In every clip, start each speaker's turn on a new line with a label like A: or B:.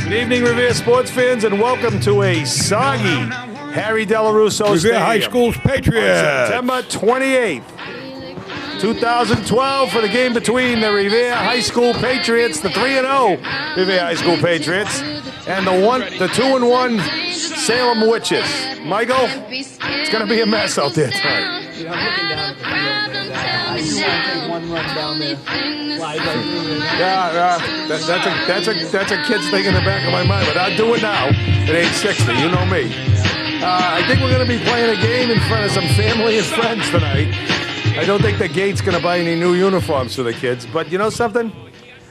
A: Good evening, Revere sports fans, and welcome to a soggy Harry Delarusso
B: Revere
A: Stadium.
B: High School's Patriots.
A: September 28th, 2012, for the game between the Revere High School Patriots, the 3-0 Revere High School Patriots, and the 2-1 Salem Witches. Michael, it's going to be a mess out there tonight.
C: You know, I'm looking down at the field. I do want to take one run down there. Slide right through it.
A: Yeah, that's a kid's thing in the back of my mind, but I'll do it now at age 60. You know me. I think we're going to be playing a game in front of some family and friends tonight. I don't think the gate's going to buy any new uniforms for the kids, but you know something?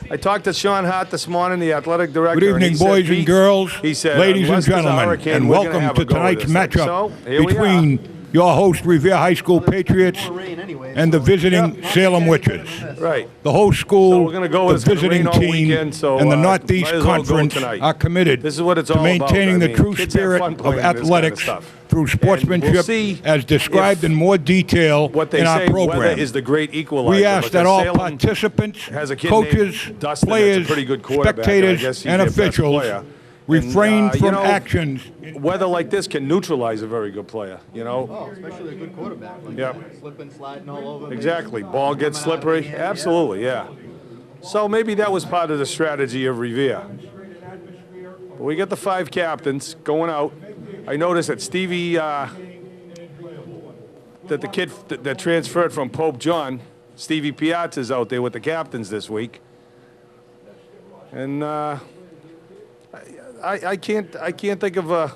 A: I talked to Sean Hart this morning, the athletic director.
B: Good evening, boys and girls, ladies and gentlemen, and welcome to tonight's matchup between your host, Revere High School Patriots, and the visiting Salem Witches.
A: Right.
B: The host school,
A: So we're gonna go
B: the visiting team,
A: weekend, so,
B: and the
A: might
B: Northeast
A: as well go
B: Conference
A: tonight.
B: are committed
A: This is what it's
B: to
A: all about.
B: maintaining
A: I
B: the
A: mean,
B: true
A: kids have
B: spirit
A: fun
B: of
A: playing this kind of
B: athletics
A: stuff.
B: through sportsmanship,
A: we'll see
B: as described
A: if
B: in more detail
A: What they
B: in our
A: say, weather
B: program.
A: is the great equalizer.
B: We ask that
A: because
B: all
A: Salem
B: participants,
A: has a kid
B: coaches,
A: named Dustin
B: players,
A: that's a pretty good quarterback, and I
B: spectators,
A: guess he's
B: and
A: their best
B: officials
A: player.
B: refrain
A: And, you
B: from
A: know,
B: actions.
A: Weather like this can neutralize a very good player, you know?
C: Oh, especially a good quarterback. Like
A: Yeah.
C: Slipping, sliding all over.
A: Exactly. Ball gets slippery. Absolutely, yeah. So maybe that was part of the strategy of Revere. But we got the 5 captains going out. I noticed that Stevie, that the kid that transferred from Pope John, Stevie Piazza's out there with the captains this week. And I can't think of a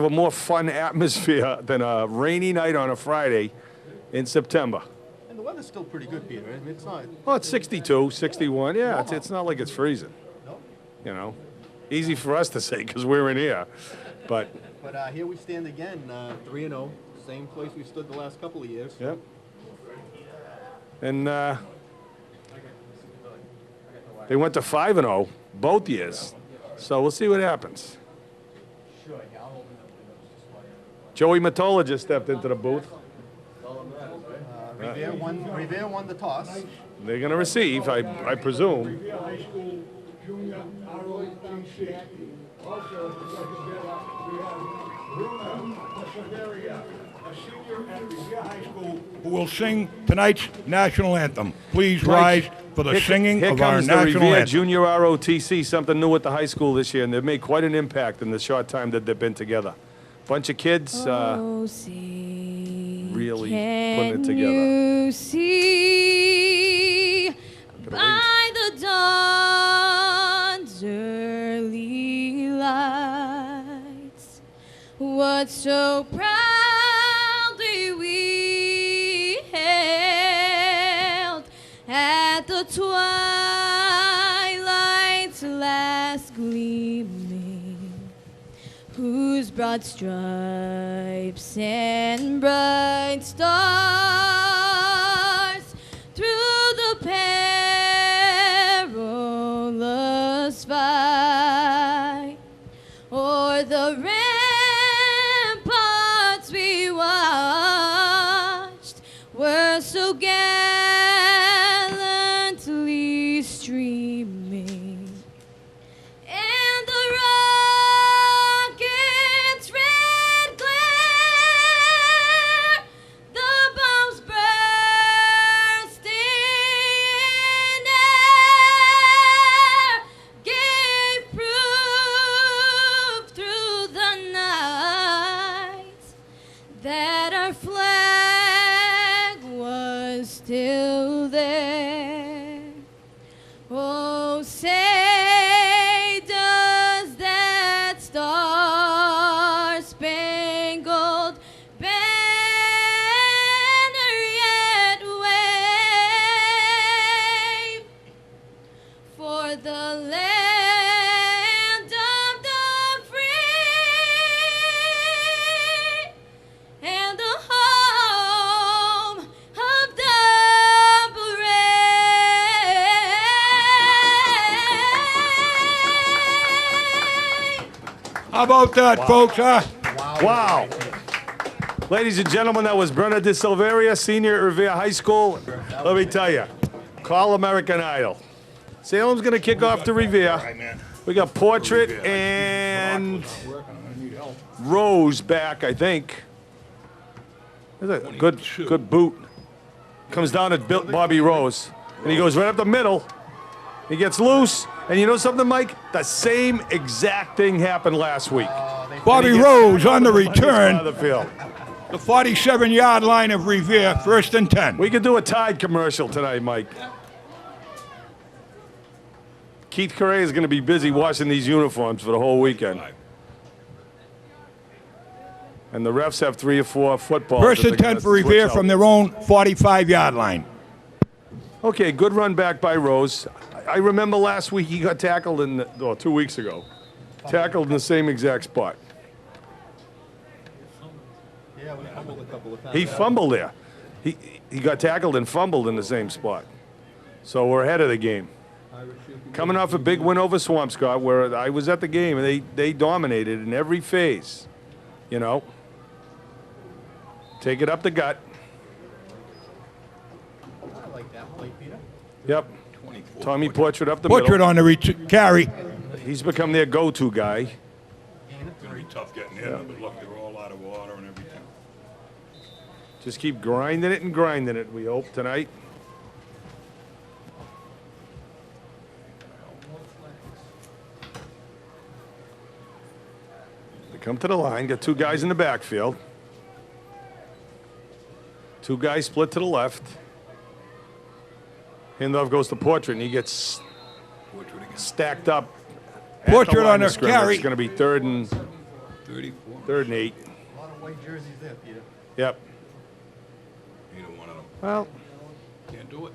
A: more fun atmosphere than a rainy night on a Friday in September.
C: And the weather's still pretty good, Peter. I mean, it's not.
A: Well, it's 62, 61. Yeah, it's not like it's freezing.
C: No.
A: You know, easy for us to say because we're in here, but
C: But here we stand again, 3-0. Same place we stood the last couple of years.
A: yep. And they went to 5-0 both years, so we'll see what happens. Joey Matola just stepped into the booth.
C: Revere won the toss.
A: They're going to receive, I presume.
B: Who will sing tonight's national anthem. Please rise for the singing of our
A: Here comes the
B: national
A: Revere
B: anthem.
A: Junior ROTC, something new at the high school this year, and they've made quite an impact in the short time that they've been together. Bunch of kids really putting it together.
D: You see by the dawn's early lights what so proudly we hailed at the twilight's last gleaming, whose broad stripes and bright stars through the perilous fight o'er the ramparts we watched were so gallantly streaming, and the rocket's red glare, the bombs bursting in air, gave proof through the night that our flag was still there. Oh, say does that star-spangled banner yet wave for the land of the free and the home of the brave.
B: How about that, folks? Huh?
A: Wow. Ladies and gentlemen, that was Brenna De Silveria, senior at Revere High School. Let me tell you, call American Idol. Salem's going to kick off to Revere. We got Portrait and Rose back, I think. That's a good boot. Comes down at Bobby Rose, and he goes right up the middle. He gets loose, and you know something, Mike? The same exact thing happened last week.
B: Bobby Rose on the return.
A: The field.
B: The 47-yard line of Revere, 1st and 10.
A: We could do a Tide commercial tonight, Mike. Keith Correa is going to be busy washing these uniforms for the whole weekend. And the refs have 3 or 4 footballs.
B: 1st and 10 for Revere from their own 45-yard line.
A: Okay, good run back by Rose. I remember last week he got tackled 2 weeks ago. Tackled in the same exact spot.
E: Yeah, we fumbled a couple of times.
A: He fumbled there. He got tackled and fumbled in the same spot. So we're ahead of the game. Coming off a big win over Swampscott, where I was at the game, and they dominated in every phase. You know. Take it up the gut.
E: I like that play, Peter.
A: Yep. Tommy Portrait up the middle.
B: Portrait on the carry.
A: He's become their go-to guy.
B: Very tough getting in, but look, they're all out of water and everything.
A: Just keep grinding it and grinding it, we hope, tonight. They come to the line, got 2 guys in the backfield. 2 guys split to the left. Handoff goes to Portrait, and he gets stacked up.
B: Portrait on the carry.
A: It's going to be 3rd and 8.
E: A lot of white jerseys there, Peter.
A: Yep.
B: Either one of them.
A: Well,
B: Can't do it.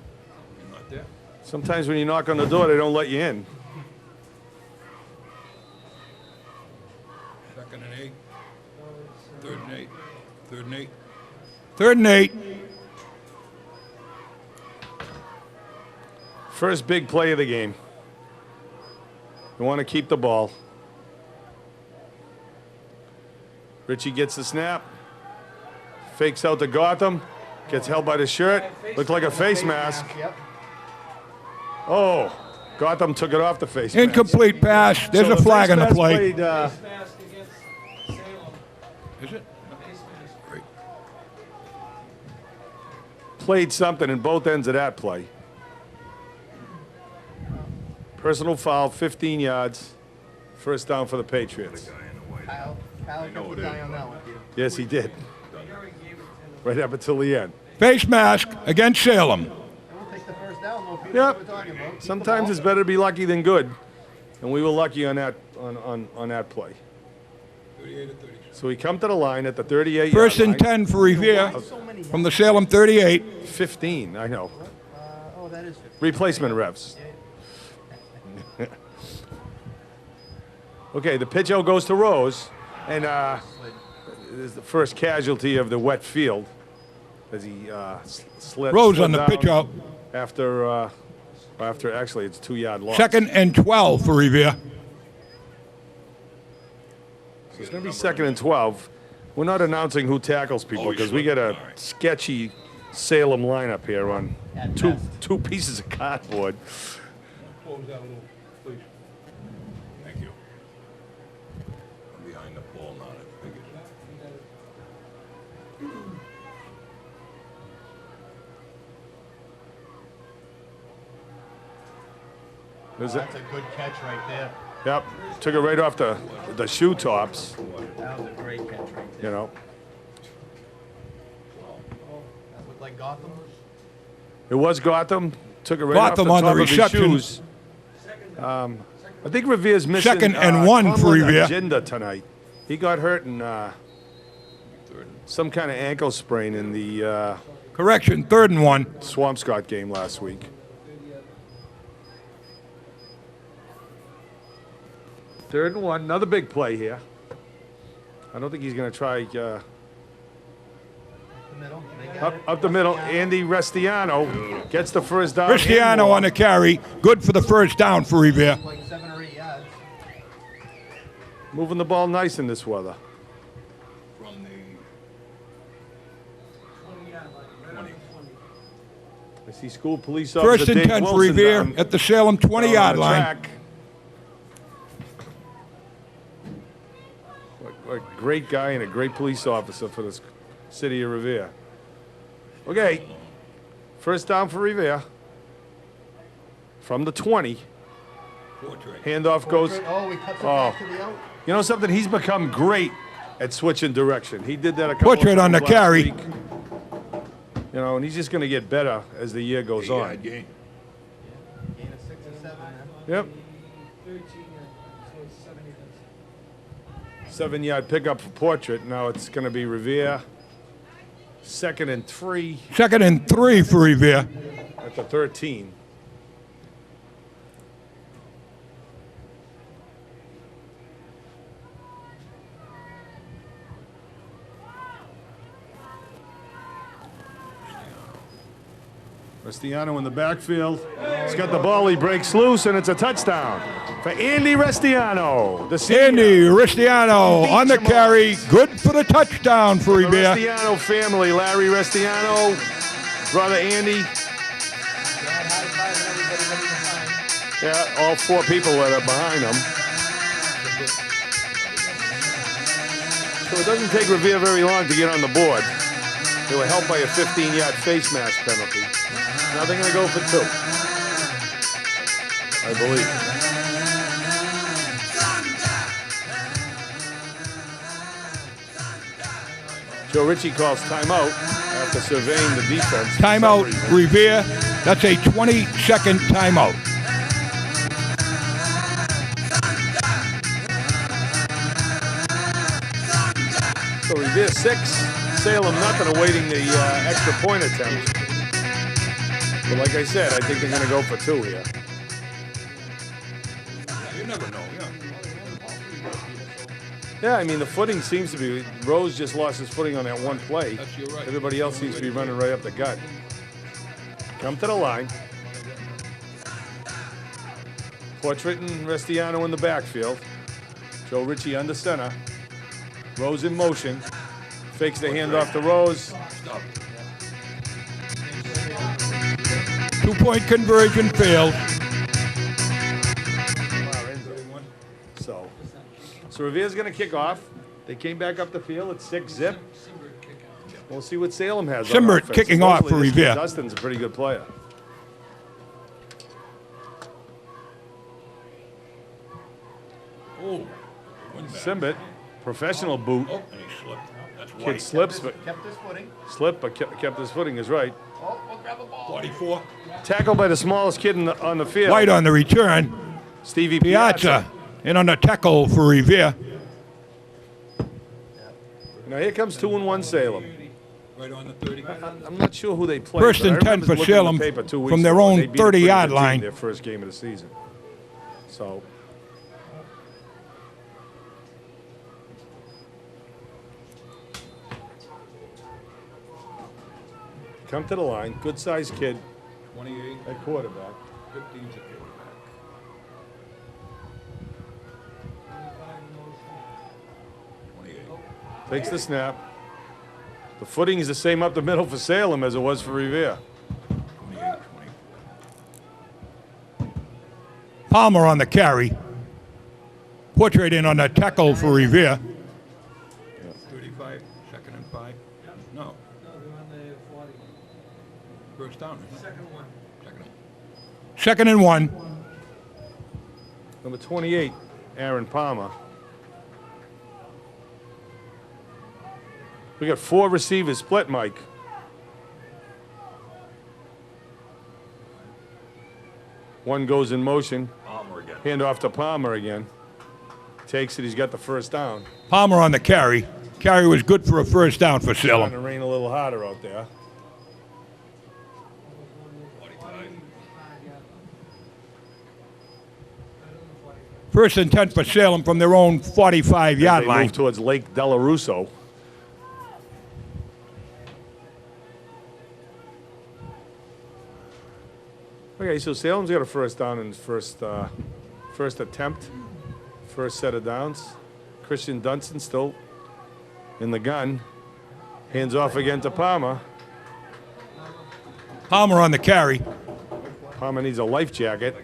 B: You're not there.
A: sometimes when you knock on the door, they don't let you in.
B: 2nd and 8. 3rd and 8. 3rd and 8. 3rd and 8.
A: First big play of the game. You want to keep the ball. Richie gets the snap. Fakes out to Gotham. Gets held by the shirt. Looked like a face mask.
E: Yep.
A: Oh, Gotham took it off the face mask.
B: Incomplete pass. There's
A: So
B: a flag on the
A: face mask
B: play.
A: played,
B: Is it? Great.
A: played something in both ends of that play. Personal foul, 15 yards. First down for the Patriots.
E: Kyle kept his eye on that one, Peter.
A: Yes, he did. Right up until the end.
B: Face mask against Salem.
E: And we'll take the first down, though, Peter.
A: Yep.
E: That's what we're talking about. Keep the
A: Sometimes
E: ball.
A: it's better to be lucky than good. And we were lucky on that on that play.
B: 38 or 30.
A: So we come to the line at the 38
B: 1st
A: yard
B: and 10 for Revere
E: So many.
B: from the Salem 38.
A: line. 15, I know.
E: Oh, that is 50.
A: Replacement refs. Okay, the pitch out goes to Rose, and is the first casualty of the wet field as he slid.
B: Rose
A: slid
B: on the
A: down
B: pitch out.
A: after actually it's 2-yard loss.
B: 2nd and 12 for Revere.
A: So it's going to be 2nd and 12. We're not announcing who tackles people because we got a sketchy Salem lineup here on two pieces of cardboard.
B: Close that a little, please. Thank you. I'm behind the ball now. I figured.
A: There's
E: That's a good catch right there.
A: Yep, took it right off the shoe tops,
E: That was a great catch right there.
A: you know.
E: That looked like Gotham.
A: It was Gotham, took it right
B: Gotham
A: off
B: on
A: the top
B: the
A: of his
B: reception.
A: shoes. I think Revere's missing
B: 2nd and 1 for
A: Conlon
B: Revere.
A: Agenda tonight. He got hurt in some kind of ankle sprain in the
B: Correction, 3rd and 1.
A: Swampscott game last week. Third and 1, another big play here. I don't think he's going to try
E: The middle. They got it.
A: up the middle. Andy Restiano gets the first down. and
B: Cristiano
A: more.
B: on the carry. Good for the first down for Revere.
E: Like 7 or 8 yards.
A: Moving the ball nice in this weather.
B: From the 20.
A: I see school police officer
B: 1st and
A: Dave
B: 10 for
A: Wilson
B: Revere
A: down
B: at the Salem
A: on
B: 20-yard
A: the
B: line.
A: track. a great guy and a great police officer for this city of Revere. Okay, first down for Revere. From the 20. Handoff goes.
E: Oh, he cuts it back to the out.
A: You know something? He's become great at switching direction. He did that a couple of
B: Portrait on the
A: times last
B: carry.
A: week. You know, and he's just going to get better as the year goes on.
E: Gain of 6 or 7 then.
A: Yep. 7-yard pickup for Portrait. Now it's going to be Revere. 2nd and 3
B: 2nd and 3 for Revere.
A: at the 13. Restiano in the backfield. He's got the ball. He breaks loose, and it's a touchdown for Andy Restiano. The senior.
B: Andy Restiano on the carry. Good for the touchdown for
A: The
B: Revere.
A: Restiano family. Larry Restiano, brother Andy. Yeah, all 4 people that are behind him. So it doesn't take Revere very long to get on the board. They were helped by a 15-yard face mask penalty. Now they're going to go for 2, I believe. Joe Ritchie calls timeout after surveying the defense.
B: Timeout, Revere. That's a 20-second timeout.
A: So Revere 6, Salem nothing, awaiting the extra point attempt. But like I said, I think they're going to go for 2 here.
B: You never know,
A: Yeah, I mean, the footing seems to be, Rose just lost his footing on that one play.
B: You're right.
A: Everybody else seems to be running right up the gut. Come to the line. Portrait and Restiano in the backfield. Joe Ritchie under center. Rose in motion. Fakes the handoff to Rose.
B: 2-point conversion failed.
A: So Revere's going to kick off. They came back up the field at 6-zip. We'll see what Salem has.
B: Simbert
A: on offense.
B: kicking off for
A: Supposedly this kid
B: Revere.
A: Dustin's a pretty good player.
B: Oh,
A: Simbert, professional boot.
B: and he slipped. That's
A: Kid slips, but
E: Kept his footing.
A: kept his footing. Is right.
E: Oh, we'll grab a ball.
B: 44.
A: Tackled by the smallest kid on the field.
B: White on the return.
A: Stevie
B: Piazza in on the tackle for Revere.
A: Now here comes 2-1 Salem.
B: Right on the 30.
A: I'm not sure who they played.
B: First
A: but I
B: and 10
A: remember
B: for
A: looking at
B: Salem
A: the paper 2 weeks
B: from their
A: ago,
B: own
A: and they beat a pretty
B: 30-yard
A: good team
B: line.
A: Their first game of the season. So. Come to the line. Good-sized kid
B: 28.
A: at quarterback.
B: 15's a quarterback.
A: Takes the snap. The footing is the same up the middle for Salem as it was for Revere.
B: 28, 20. Palmer on the carry. Portrait in on the tackle for Revere. 35, 2nd and 5. No. First down. Second one. 2nd and 1.
A: Number 28, Aaron Palmer. We got 4 receivers split, Mike. One goes in motion.
B: Palmer again.
A: Hand off to Palmer again. Takes it. He's got the first down.
B: Palmer on the carry. Carry was good for a first down for
A: Trying to
B: Salem.
A: rain a little harder out there.
B: First and 10 for Salem from their own 45-yard
A: They
B: line.
A: move towards Lake Delarusso. Okay, so Salem's got a first down in his first attempt, first set of downs. Christian Dunston still in the gun. Hands off again to Palmer.
B: Palmer on the carry.
A: Palmer needs a life jacket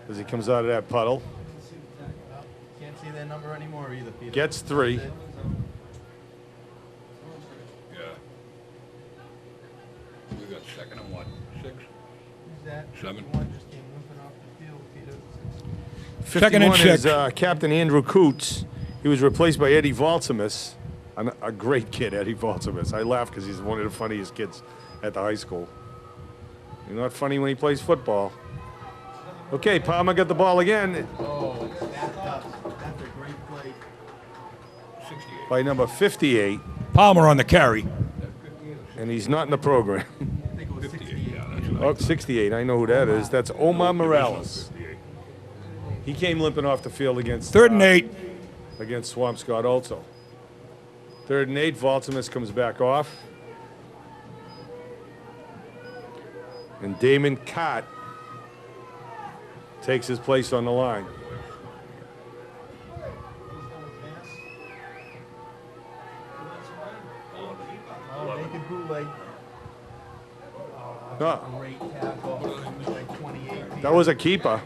A: as he comes out of that puddle.
E: Can't see that their number anymore either, Peter.
A: Gets 3.
B: Yeah. We got second and what? 6?
E: Who's that?
B: 7.
E: 51 just came limping off the field, Peter.
A: 51
B: and 6.
A: is Captain Andrew Coots. He was replaced by Eddie Valsimus, a great kid, Eddie Valsimus. I laugh because he's one of the funniest kids at the high school. He's not funny when he plays football. Okay, Palmer got the ball again
E: Oh, that's a great play.
B: 68.
A: by number 58,
B: Palmer on the carry.
A: and he's not in the program.
E: I think it was 68.
B: Yeah, that's right.
A: Oh, 68, I know who that is. That's Omar Morales. He came limping off the field against
B: 3rd and 8.
A: against Swampscott also. 3rd and 8, Valsimus comes back off. And Damon Cott takes his place on the line.
E: Oh, naked bootleg.
A: Ah,
E: Great tackle. Like 28.
A: that was a keeper.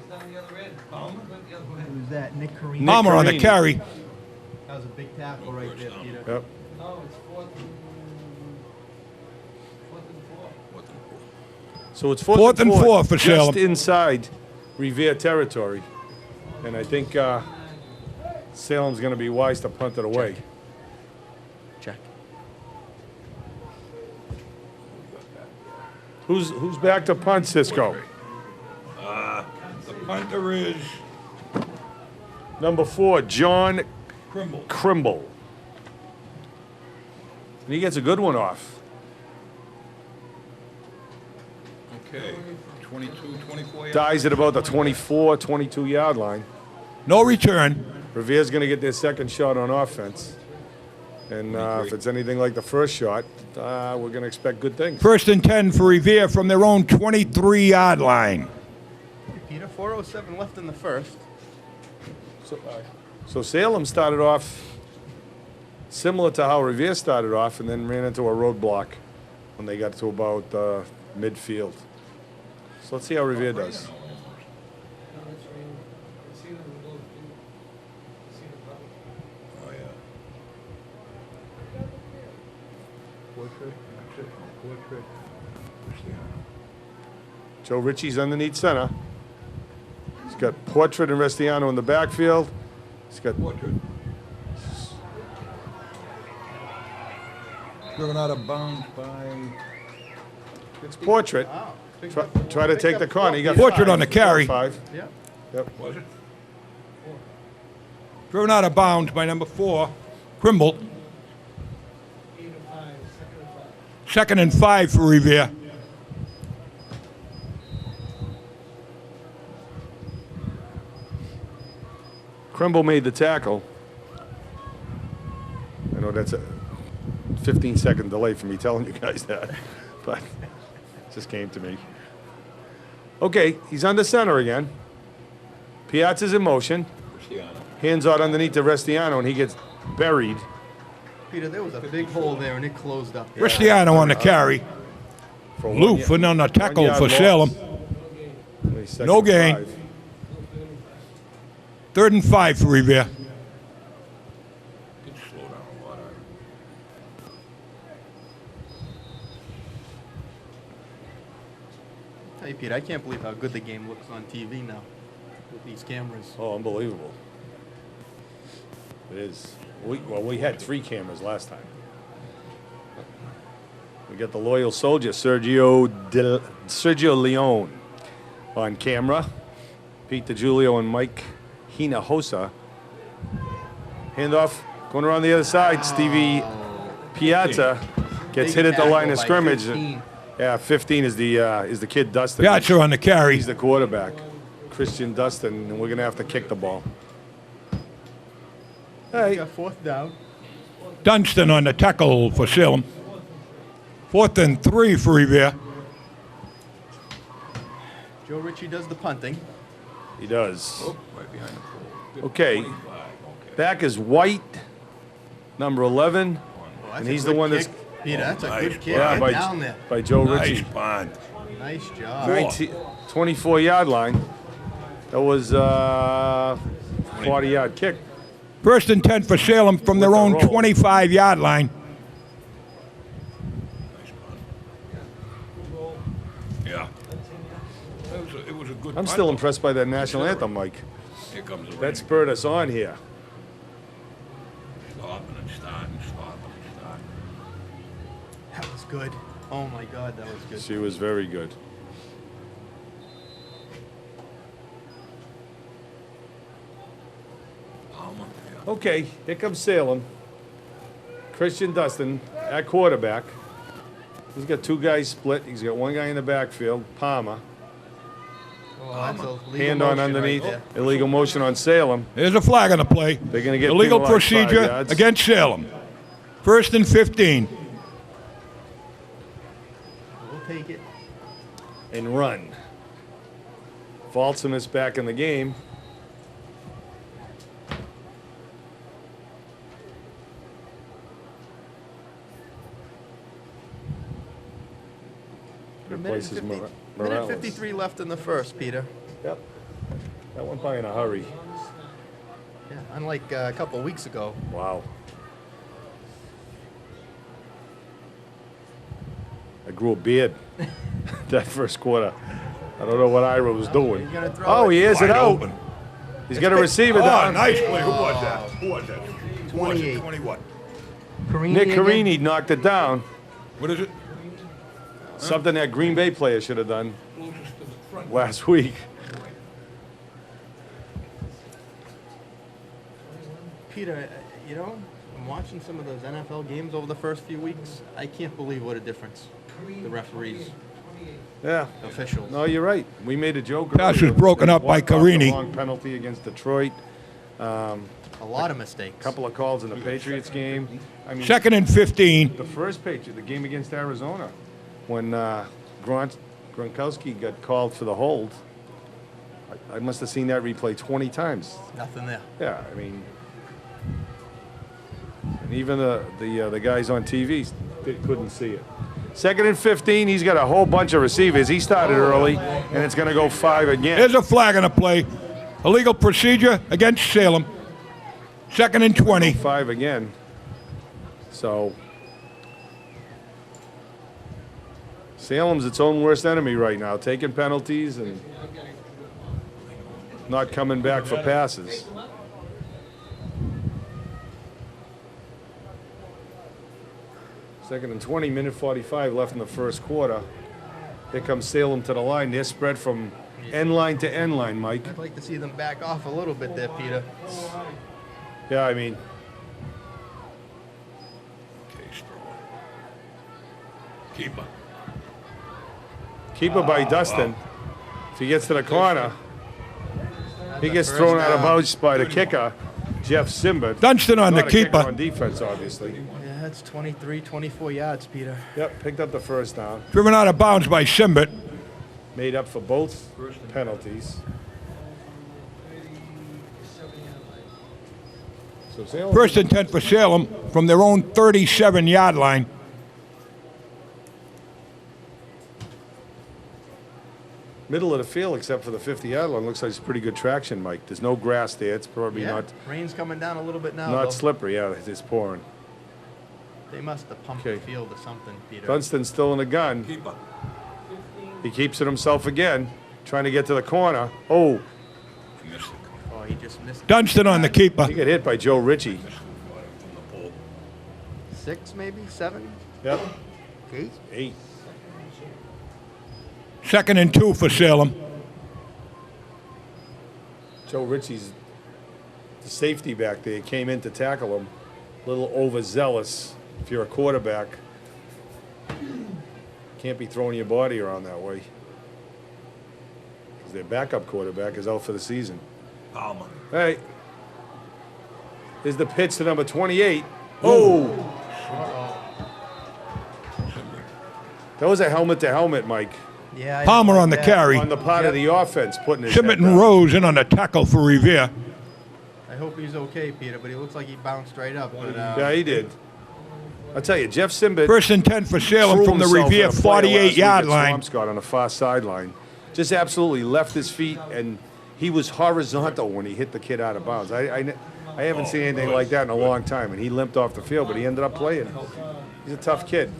E: Who's that? Nick Carino.
B: Palmer on the
A: Carini.
B: carry.
E: That was a big tackle right there, Peter.
A: Yep. So it's
B: 4th and 4 for
A: just
B: Salem.
A: inside Revere territory. And I think Salem's going to be wise to punt it away.
E: Check.
A: Who's back to punt, Cisco?
B: The punter is
A: Number 4, John
B: Crimble.
A: Crimble. And he gets a good one off.
B: Okay. 22, 24 yards.
A: Dies at about the 24, 22 yard line.
B: No return.
A: Revere's going to get their second shot on offense. And if it's anything like the first shot, we're going to expect good things.
B: 1st and 10 for Revere from their own 23-yard line.
E: Peter, 4:07 left in the first.
A: So Salem started off similar to how Revere started off and then ran into a roadblock when they got to about midfield. So let's see how Revere does.
B: Oh, yeah.
A: Joe Ritchie's underneath center. He's got Portrait and Restiano in the backfield. He's got
B: Portrait. Driven out of bounds by
A: it's Portrait.
E: Wow.
A: Try to take the corner. He got
B: Portrait
A: 5.
B: on the carry.
A: 5.
E: Yeah.
A: Yep.
B: Was it? Driven out of bounds by number 4, Crimble. 2nd and 5 for Revere.
A: Crimble made the tackle. I know that's a 15-second delay for me telling you guys that, but it just came to me. Okay, he's under center again. Piazza's in motion. Hands out underneath to Restiano, and he gets buried.
E: Peter, there was a big hole there, and it closed up.
B: Cristiano on the carry.
A: For
B: Loof on the tackle
A: 1 yard
B: for
A: loss.
B: Salem.
A: Only second
B: No
A: and
B: gain.
A: 5.
B: 3rd and 5 for Revere.
E: Hey, Pete, I can't believe how good the game looks on TV now with these cameras.
A: Oh, unbelievable. It is. We had 3 cameras last time. We got the loyal soldier, Sergio Leone, on camera. Pete DiGiulio and Mike Hinojosa. Handoff going around the other side. Stevie Piazza gets hit at the line of scrimmage.
E: 15.
A: Yeah, 15 is the kid Dustin.
B: Piazza on the carry.
A: He's the quarterback, Christian Dustin, and we're gonna have to kick the ball. Hey,
E: Got 4th down.
B: Dunstan on the tackle for Salem. 4th and 3 for Revere.
E: Joe Ritchie does the punting.
A: he does.
B: Right behind the pole.
A: Okay, back is White, number 11,
E: Oh, that's
A: and
E: a
A: he's the
E: good
A: one that's
E: kick. Peter, that's a
B: Nice.
E: good kick.
A: yeah,
E: Get down there.
A: by Joe
B: Nice
A: Ritchie.
B: punt.
E: Nice job.
A: 24-yard line. That was 40-yard kick.
B: First and 10 for Salem from their own 25-yard line. Yeah. It was a good
A: I'm still impressed by that national anthem, Mike.
B: Here comes the
A: That spurred us on here.
B: Stopping and starting, stopping and starting.
E: That was good. Oh my God, that was good.
A: She was very good. Okay, here comes Salem. Christian Dustin at quarterback. He's got two guys split. He's got one guy in the backfield, Palmer.
E: Oh, that's a legal
A: Hand on
E: motion
A: underneath.
E: right there.
A: Illegal motion on Salem.
B: There's a flag on the play.
A: They're going to get
B: illegal
A: penalized 5
B: procedure
A: yards.
B: against Salem. First and 15.
E: We'll take it.
A: And run. Falsum is back in the game. Replaces
E: Minute
A: Morales.
E: 53 left in the first, Peter.
A: Yep. That went by in a hurry.
E: Yeah, unlike a couple weeks ago.
A: Wow. I grew a beard that first quarter. I don't know what Ira was doing.
E: He's gonna throw
A: Oh,
E: it.
A: he is it
B: Wide
A: out.
B: open.
A: He's got a receiver
B: Oh,
A: down.
B: nice play. Who was that? Who was that?
E: 28.
B: 20 what?
A: Nick Carini knocked it down.
B: What is it?
A: Something that Green Bay player should have done last week.
E: Peter, you know, I'm watching some of those NFL games over the first few weeks. I can't believe what a difference the referees,
A: Yeah.
E: officials.
A: No, you're right. We made a joke.
B: Pass
A: earlier.
B: was broken up by
A: Walked off
B: Carini.
A: the Long penalty against Detroit.
E: A lot of mistakes.
A: Couple of calls in the Patriots game. I mean,
B: Second and 15.
A: the first Patriot, the game against Arizona, when Gronkowski got called for the hold. I must have seen that replay 20 times.
E: Nothing there.
A: Yeah, I mean, and even the guys on TV couldn't see it. Second and 15, he's got a whole bunch of receivers. He started early, and it's going to go 5 again.
B: There's a flag on the play. Illegal procedure against Salem. Second and 20.
A: 5 again. So Salem's its own worst enemy right now, taking penalties and not coming back for passes. Second and 20, minute 45 left in the first quarter. Here comes Salem to the line. They're spread from end line to end line, Mike.
E: I'd like to see them back off a little bit there, Peter.
A: Yeah, I mean,
B: Keeper.
A: keeper by Dustin. If he gets to the corner, he gets
E: First
A: thrown out of
E: down.
A: bounds by the kicker, Jeff Simbert.
B: Dunston on the
A: Not a kicker
B: keeper.
A: on defense, obviously.
E: Yeah, that's 23, 24 yards, Peter.
A: Yep, picked up the first down.
B: Driven out of bounds by Simbert.
A: Made up for both penalties. So Salem,
B: First and 10 for Salem from their own 37-yard line.
A: middle of the field except for the 50-yard line. Looks like it's pretty good traction, Mike. There's no grass there. It's probably
E: Yeah,
A: not
E: rain's coming down a little bit now.
A: not
E: though.
A: slippery. Yeah, it's pouring.
E: They must have pumped
A: Okay.
E: the field or something, Peter.
A: Dunston's still in the gun.
B: Keeper.
A: He keeps it himself again, trying to get to the corner. Oh,
E: Oh, he just missed it.
B: Dunston on the keeper.
A: he got hit by Joe Ritchie.
E: 6, maybe 7,
A: Yep,
E: 8.
A: 8.
B: Second and 2 for Salem.
A: Joe Ritchie's the safety back there. He came in to tackle him. A little overzealous if you're a quarterback. Can't be throwing your body around that way. Because their backup quarterback is out for the season.
B: Palmer.
A: Hey, here's the pitch to number 28. Oh! That was a helmet-to-helmet, Mike.
E: Yeah. I
B: Palmer
E: didn't
B: on the
E: like that.
B: carry.
A: On the part of the offense, putting his
B: Simbert
A: head
B: and
A: down.
B: Rose in on the tackle for Revere.
E: I hope he's okay, Peter, but he looks like he bounced right up. But,
A: Yeah, he did. I'll tell you, Jeff Simbert
B: First and 10 for Salem
A: threw
B: from the
A: himself
B: Revere
A: in a play last week
B: 48-yard
A: at
B: line.
A: Swampscott on the far sideline. Just absolutely left his feet, and he was horizontal when he hit the kid out of bounds. I haven't seen anything like that in a long time, and he limped off the field, but he ended up playing. He's a tough kid.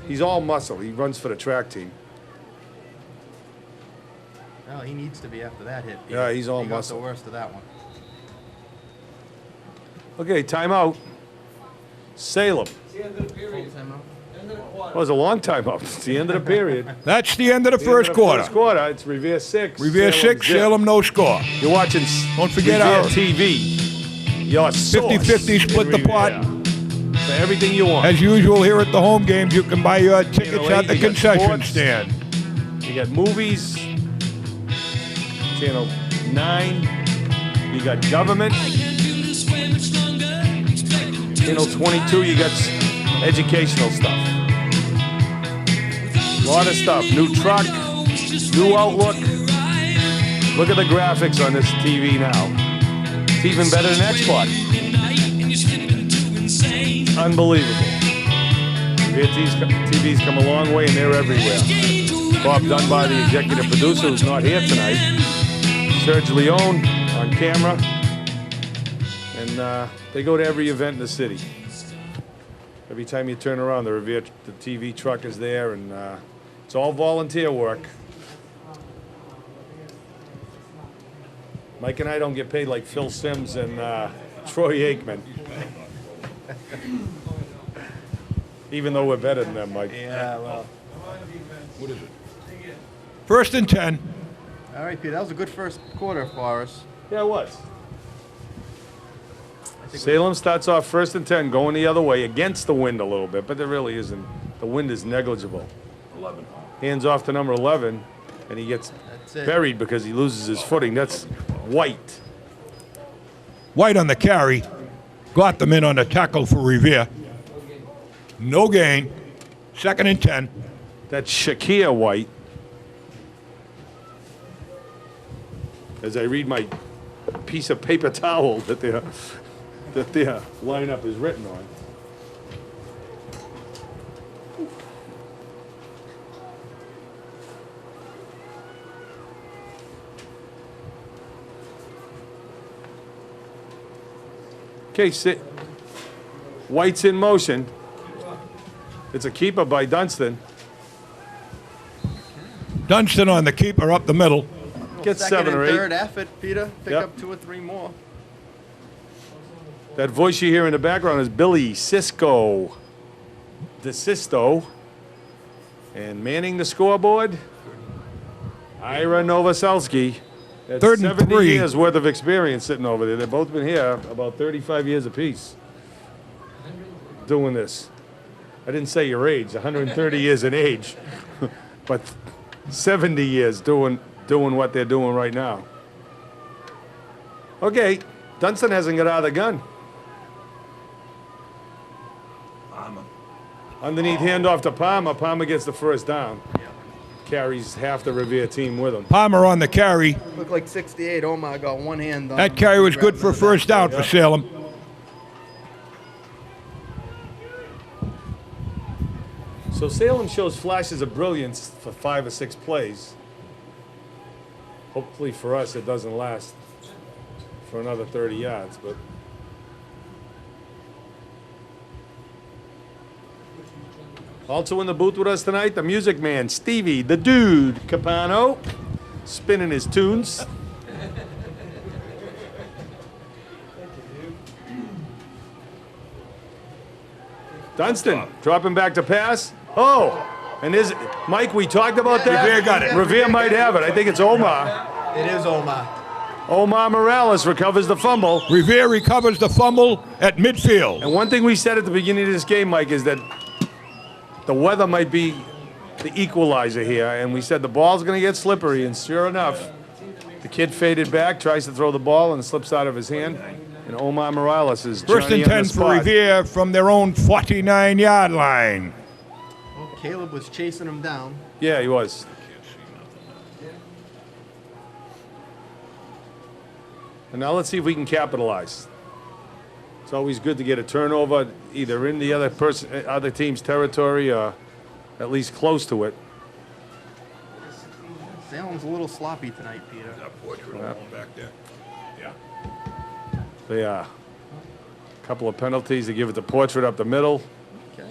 A: He's all muscle. He runs for the track team.
E: Well, he needs to be after that hit.
A: Yeah, he's all
E: he got
A: muscle.
E: the worst of that one.
A: Okay, timeout. Salem.
E: Full timeout.
A: Well, it was a long timeout. It's the end of the period.
B: That's the end of the first quarter.
A: First quarter. It's Revere 6.
B: Revere 6, Salem no score.
A: You're watching
B: Don't forget
A: Revere
B: our
A: TV. Your source
B: 50-50 split the pot.
A: For everything you want.
B: As usual here at the home games, you can buy your tickets
A: Channel 8,
B: at the
A: you got
B: concession
A: sports.
B: stand.
A: You got movies. Channel 9. You got government. Channel 22, you got educational stuff. A lot of stuff. New truck, new outlook. Look at the graphics on this TV now. It's even better than Xbox. Unbelievable. TV's come a long way and they're everywhere. Bob Dunbar, the executive producer, who's not here tonight. Serge Leone on camera. And they go to every event in the city. Every time you turn around, the Revere, the TV truck is there, and it's all volunteer work. Mike and I don't get paid like Phil Simms and Troy Aikman. Even though we're better than them, Mike.
E: Yeah, well.
B: What is it? First and 10.
E: All right, Pete, that was a good first quarter for us.
A: Yeah, it was. Salem starts off first and 10, going the other way, against the wind a little bit, but there really isn't. The wind is negligible.
B: 11.
A: Hands off to number 11, and he gets buried because he loses his footing. That's White.
B: White on the carry. Got them in on the tackle for Revere. No gain. Second and 10.
A: That's Shakir White. As I read my piece of paper towel that their lineup is written on. Okay, White's in motion. It's a keeper by Dunston.
B: Dunston on the keeper up the middle.
A: Gets
E: Second
A: 7 or
E: and
A: 8.
E: third effort, Peter. Pick
A: Yep.
E: up 2 or 3 more.
A: That voice you hear in the background is Billy Cisco DeSisto. And manning the scoreboard, Ira Novoselsky. That's
B: Third and
A: 70
B: 3.
A: years worth of experience sitting over there. They've both been here about 35 years apiece doing this. I didn't say your age, 130 years in age, but 70 years doing what they're doing right now. Okay, Dunston hasn't got out of the gun. Underneath handoff to Palmer. Palmer gets the first down. Carries half the Revere team with him.
B: Palmer on the carry.
E: Looked like 68. Omar got one hand on
B: That carry was good for first down for Salem.
A: So Salem shows flashes of brilliance for 5 or 6 plays. Hopefully for us it doesn't last for another 30 yards, but also in the booth with us tonight, the music man, Stevie, the dude, Capano, spinning his tunes. Dunston dropping back to pass. Oh, and is Mike? We talked about that.
B: Revere got it.
A: Revere might have it. I think it's Omar.
E: It is Omar.
A: Omar Morales recovers the fumble.
B: Revere recovers the fumble at midfield.
A: And one thing we said at the beginning of this game, Mike, is that the weather might be the equalizer here. And we said the ball's going to get slippery. And sure enough, the kid faded back, tries to throw the ball, and slips out of his hand. And Omar Morales is
B: First and 10 for Revere from their own 49-yard line.
E: Well, Caleb was chasing him down.
A: Yeah, he was. And now let's see if we can capitalize. It's always good to get a turnover, either in the other team's territory or at least close to it.
E: Salem's a little sloppy tonight, Peter.
B: That portrait back there. Yeah.
A: They are. Couple of penalties. They give it to Portrait up the middle.
E: Okay.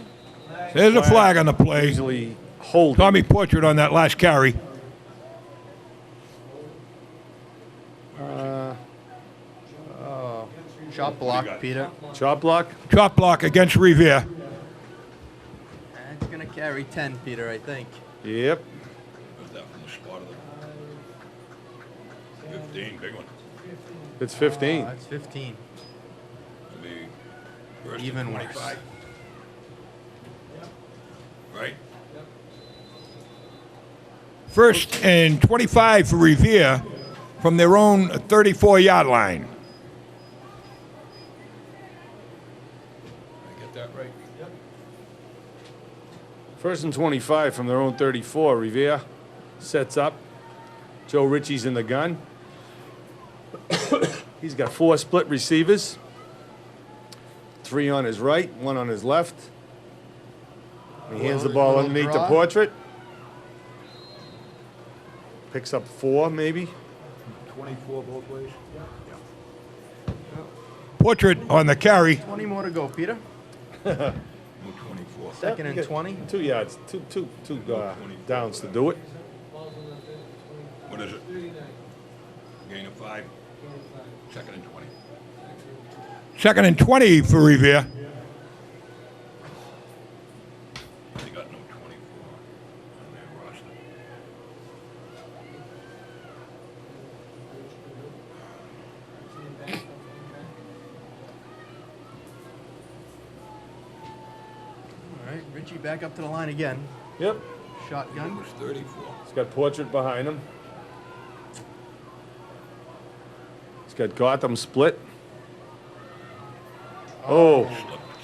B: There's a flag on the play.
A: Usually holding.
B: Tommy Portrait on that last carry.
E: Shot block, Peter.
A: Chop block.
B: Chop block against Revere.
E: It's going to carry 10, Peter, I think.
A: Yep.
B: 15, big one.
A: It's 15.
E: That's 15. Even worse.
B: Right. First and 25 for Revere from their own 34-yard line. I get that right? Yep.
A: First and 25 from their own 34. Revere sets up. Joe Ritchie's in the gun. He's got 4 split receivers. 3 on his right, 1 on his left. He hands the ball underneath the Portrait. Picks up 4, maybe.
B: 24 both ways. Yeah. Portrait on the carry.
E: 20 more to go, Peter.
B: 24.
E: Second and 20.
A: 2 yards, two downs to do it.
B: What is it? Gain of 5. Second and 20. Second and 20 for Revere. They got no 24 on their roster.
E: All right, Richie back up to the line again.
A: Yep.
E: Shotgun.
B: 34.
A: He's got Portrait behind him. He's got Gotham split. Oh.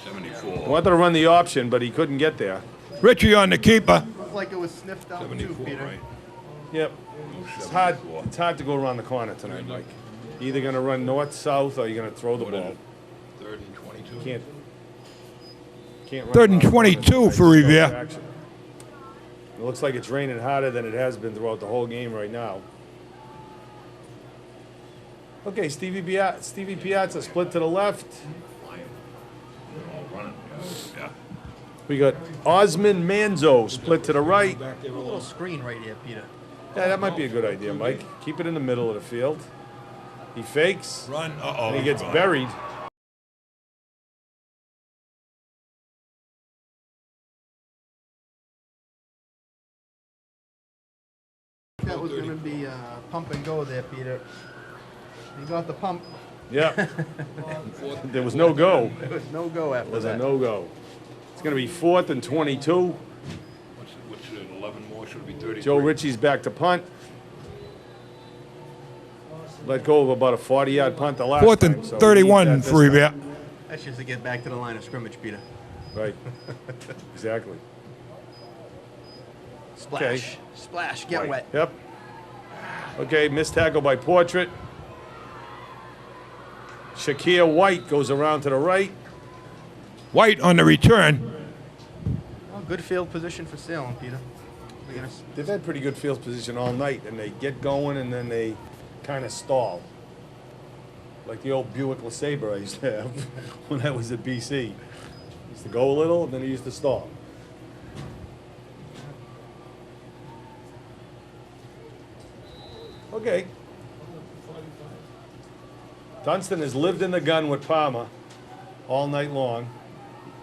B: 74.
A: Wanted to run the option, but he couldn't get there.
B: Richie on the keeper.
E: Looked like it was sniffed out too,
B: 74,
E: Peter.
B: right?
A: Yep. It's hard to go around the corner tonight, Mike. You're either going to run north, south, or you're going to throw the ball.
B: Third and 22.
A: Can't run
B: Third and
A: around the corner
B: 22
A: tonight.
B: for Revere.
A: Action. It looks like it's raining harder than it has been throughout the whole game right now. Okay, Stevie Piazza split to the left.
B: Yeah.
A: We got Osmond Manzo split to the right.
E: A little screen right here, Peter.
A: Yeah, that might be a good idea, Mike. Keep it in the middle of the field. He fakes.
B: Run.
A: And he gets buried.
E: That was going to be pump and go there, Peter. He got the pump.
A: Yeah. There was no go.
E: There was no go after
A: It was
E: that.
A: a no-go. It's going to be 4th and 22.
B: What's 11 more? Should it be 33?
A: Joe Ritchie's back to punt. Let go of about a 40-yard punt the last
B: 4th
A: time.
B: and
A: so we
B: 31
A: need that
B: for
A: this time.
B: Revere.
E: That's just to get back to the line of scrimmage, Peter.
A: Right. Exactly.
E: Splash.
A: Okay.
E: Splash. Get wet.
A: Yep. Okay, missed tackle by Portrait. Shakir White goes around to the right.
B: White on the return.
E: Well, good field position for Salem, Peter.
A: They've had pretty good field position all night, and they get going and then they kind of stall. Like the old Buick LeSabre I used to have when I was at BC. Used to go a little, and then he used to stall. Okay. Dunstan has lived in the gun with Palmer all night long.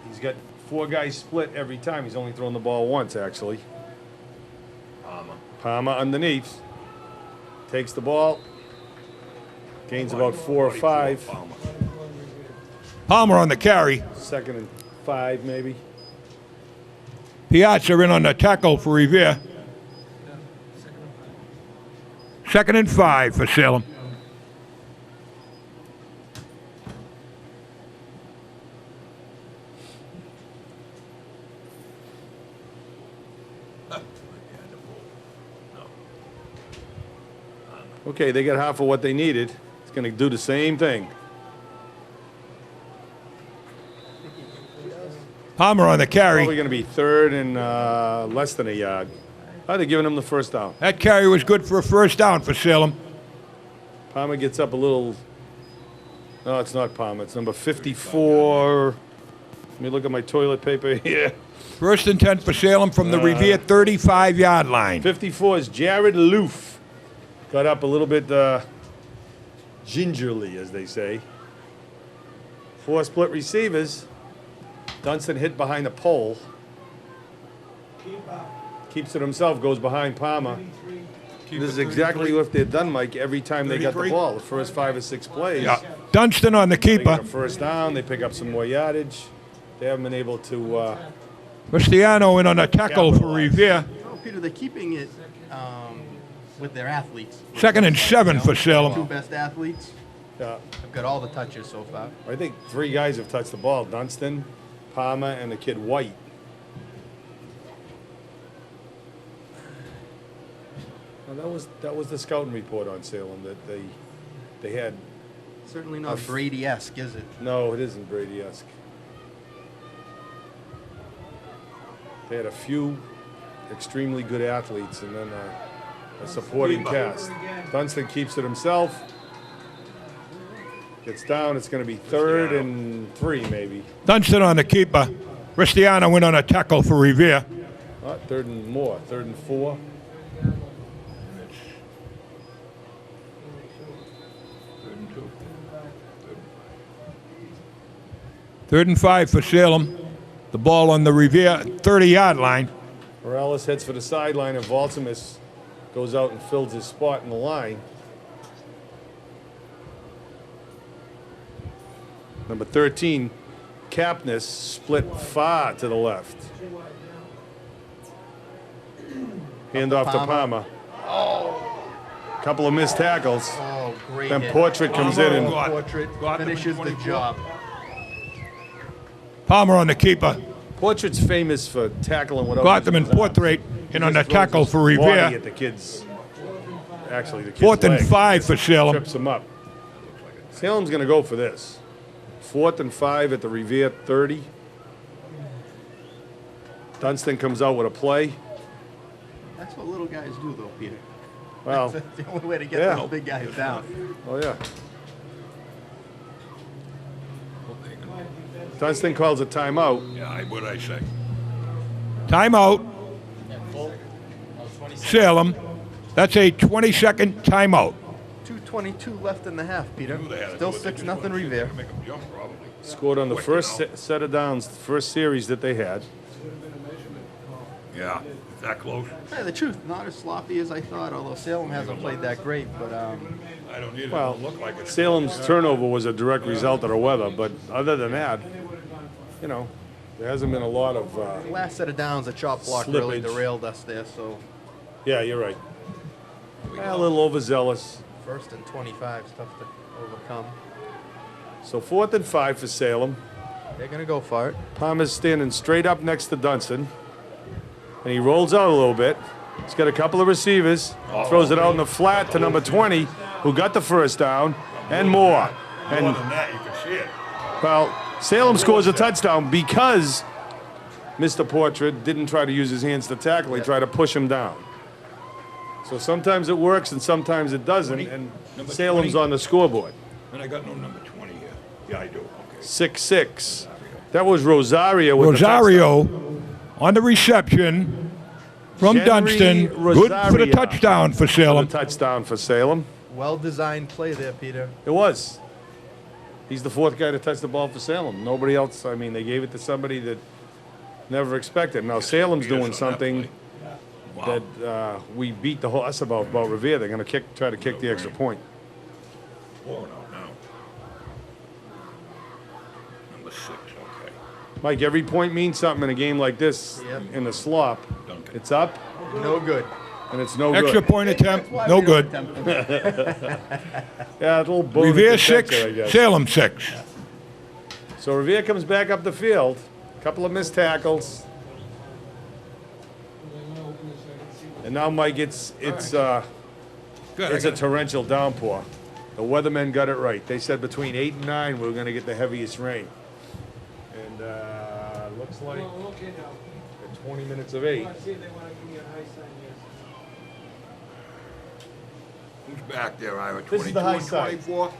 A: He's got 4 guys split every time. He's only thrown the ball once, actually. Palmer underneath. Takes the ball. Gains about 4 or 5.
B: Palmer on the carry.
A: 2nd and 5, maybe.
B: Piazza in on the tackle for Revere. 2nd and 5 for Salem.
A: Okay, they got half of what they needed. It's going to do the same thing.
B: Palmer on the carry.
A: Probably going to be 3rd and less than a yard. Oh, they're giving him the first down.
B: That carry was good for a first down for Salem.
A: Palmer gets up a little No, it's not Palmer. It's number 54. Let me look at my toilet paper here.
B: First and 10 for Salem from the Revere 35-yard line.
A: 54 is Jared Loof. Got up a little bit gingerly, as they say. 4 split receivers. Dunstan hit behind the pole. Keeps it himself, goes behind Palmer. This is exactly what they've done, Mike, every time they got the ball. The first 5 or 6 plays.
B: Yeah. Dunstan on the
A: They
B: keeper.
A: get a first down. They pick up some more yardage. They haven't been able to...
B: Cristiano in on a tackle for Revere.
E: Oh, Peter, they're keeping it with their athletes.
B: Second and 7 for
E: Two
B: Salem.
E: best athletes.
A: Yeah.
E: Have got all the touches so far.
A: I think 3 guys have touched the ball. Dunstan, Palmer, and the kid White. Well, that was the scouting report on Salem that they had.
E: Certainly not Brady-esque, is it?
A: No, it isn't Brady-esque. They had a few extremely good athletes and then a supporting cast. Dunstan keeps it himself. Gets down. It's going to be 3rd and 3, maybe.
B: Dunstan on the keeper. Cristiano went on a tackle for Revere.
A: 3rd and 4.
B: Third and 5 for Salem. The ball on the Revere 30-yard line.
A: Morales heads for the sideline, and Valtimus goes out and fills his spot in the line. Number 13, Capness, split far to the left. Hand off to Palmer. Couple of missed tackles.
E: Oh, great
A: Then
E: hit.
A: Portrait comes in and
E: Portrait finishes the job.
B: Palmer on the keeper.
A: Portrait's famous for tackling without
B: Got them in
A: using his arms.
B: Portrait in on the
A: Just throws
B: tackle
A: his
B: for
A: body
B: Revere.
A: at the kids. Actually, the kid's
B: 4th and
A: leg.
B: 5 for Salem.
A: Trips him up. Salem's going to go for this. 4th and 5 at the Revere 30. Dunstan comes out with a play.
E: That's what little guys do, though, Peter.
A: Well,
E: That's the only way to get
A: Yeah.
E: those big guys down.
A: oh yeah. Dunstan calls a timeout.
B: Yeah, what'd I say? Timeout. Salem. That's a 20-second timeout.
E: 2:22 left in the half, Peter. Still 6-0 Revere.
A: Scored on the first set of downs, the first series that they had.
B: Yeah, that close.
E: To tell you the truth, not as sloppy as I thought, although Salem hasn't played that great. But
B: I don't need it
A: Well,
B: to look like it.
A: Salem's turnover was a direct result of the weather, but other than that, you know, there hasn't been a lot of.
E: last set of downs, the chop block really
A: Slippage.
E: derailed us there. So
A: Yeah, you're right. A little overzealous.
E: 1st and 25 is tough to overcome.
A: So 4th and 5 for Salem.
E: They're going to go for it.
A: Palmer's standing straight up next to Dunstan. And he rolls out a little bit. He's got a couple of receivers. Throws it out in the flat to number 20, who got the first down, and more. And,
B: More than that, you can see it.
A: well, Salem scores a touchdown because Mr. Portrait didn't try to use his hands to tackle. He tried to push him down. So sometimes it works and sometimes it doesn't. And
B: Number
A: Salem's
B: 20?
A: on the scoreboard.
B: And I got no number 20 here. Yeah, I do. Okay.
A: 6-6. That was Rosario with
B: Rosario on the reception from
A: Henry
B: Dunstan. Good for the
A: Rosario.
B: touchdown for
A: the
B: Salem.
A: touchdown for Salem.
E: Well-designed play there, Peter.
A: It was. He's the 4th guy to touch the ball for Salem. Nobody else, I mean, they gave it to somebody that never expected. Now, Salem's doing something that we beat the whole us about Revere. They're going to try to kick the extra point.
B: Four now. Number 6, okay.
A: Mike, every point means something in a game like this.
E: Yep.
A: In the slop.
B: Duncan.
A: It's up,
E: No good.
A: and it's no
B: Extra
A: good.
B: point attempt,
E: Why
B: no
E: we don't
B: good.
E: attempt them.
A: Yeah, a little bonus
B: Revere
A: attempt
B: 6,
A: there, I guess.
B: Salem 6.
A: So Revere comes back up the field. Couple of missed tackles. And now, Mike, it's a torrential downpour. The weathermen got it right. They said between 8 and 9 we were going to get the heaviest rain. And looks like at 20 minutes of 8.
B: Who's back there, Ira?
A: This is
B: 22
A: the high
B: and
A: side.
B: 24?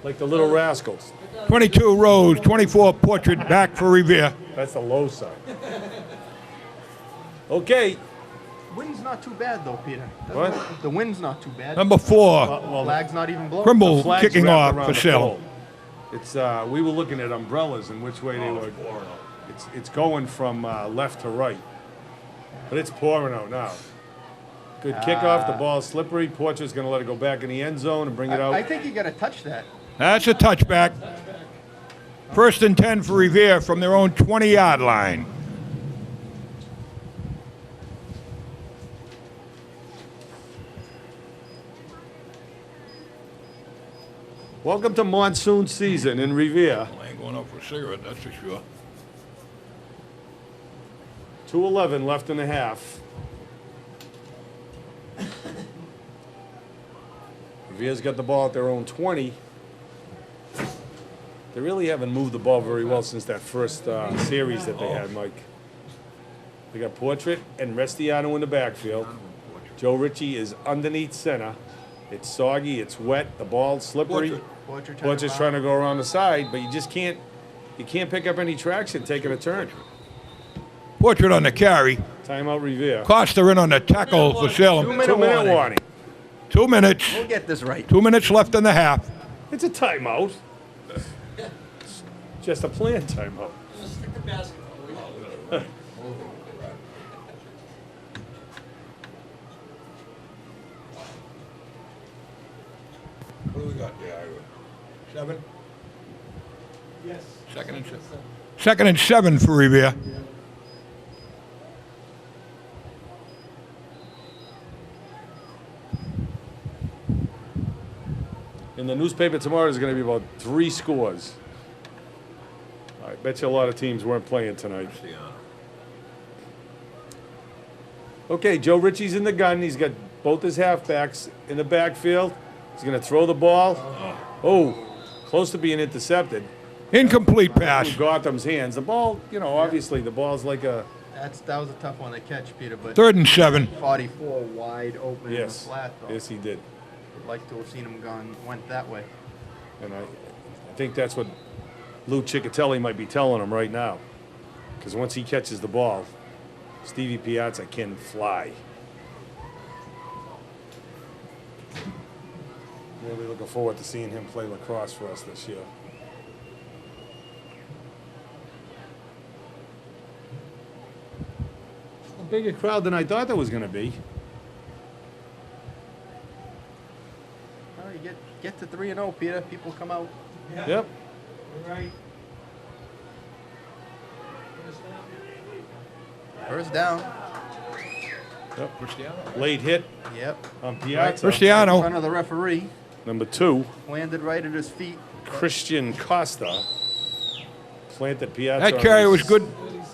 A: Like the Little Rascals.
B: 22 Rose, 24 Portrait, back for Revere.
A: That's the low side. Okay.
E: Wind's not too bad, though, Peter.
A: What?
E: The wind's not too bad.
B: Number 4,
A: Well,
E: Flag's not even blowing.
B: Trimble
A: flag's
B: kicking
A: wrapped
B: off
A: around
B: for
A: the
B: Salem.
A: pole. It's we were looking at umbrellas and which way they were. It's going from left to right, but it's pouring out now. Good kickoff. The ball's slippery. Portrait's going to let it go back in the end zone and bring it out.
E: I think you got to touch that.
B: That's a touchback. 1st and 10 for Revere from their own 20-yard line.
A: Welcome to monsoon season in Revere.
B: I ain't going out for a cigarette, that's for sure.
A: 2:11 left in the half. Revere's got the ball at their own 20. They really haven't moved the ball very well since that first series that they had, Mike. They got Portrait and Restiano in the backfield. Joe Ritchie is underneath center. It's soggy, it's wet, the ball's slippery. Portrait's trying to go around the side, but you just can't pick up any traction taking a turn.
B: Portrait on the carry.
A: Timeout Revere.
B: Costa in on the tackle for Salem.
A: 2-minute warning.
B: 2 minutes.
E: We'll get this right.
B: 2 minutes left in the half.
A: It's a timeout. It's just a planned timeout.
B: What do we got there, Ira? 7?
E: Yes.
B: 2nd and 7. 2nd and 7 for Revere.
A: In the newspaper tomorrow, there's going to be about 3 scores. I bet you a lot of teams weren't playing tonight. Okay, Joe Ritchie's in the gun. He's got both his halfbacks in the backfield. He's going to throw the ball. Oh, close to being intercepted.
B: Incomplete pass.
A: Through Gotham's hands. The ball, obviously the ball's like a...
E: That was a tough one to catch, Peter, but
B: 3rd and 7.
E: 44 wide open in the
A: Yes,
E: flat, though.
A: yes, he did.
E: Would like to have seen him went that way.
A: And I think that's what Lou Ciccatelli might be telling him right now. Because once he catches the ball, Stevie Piazza can fly. Really looking forward to seeing him play lacrosse for us this year. A bigger crowd than I thought there was going to be.
E: Well, you get to 3-0, Peter. People come out.
A: Yep.
E: You're right. First down.
A: Yep. Late hit
E: Yep.
A: on Piazza.
E: In
B: Cristiano.
E: front of the referee.
A: Number 2,
E: Landed right at his feet.
A: Christian Costa. Planted Piazza.
B: That
A: on
B: carry
A: his
B: was good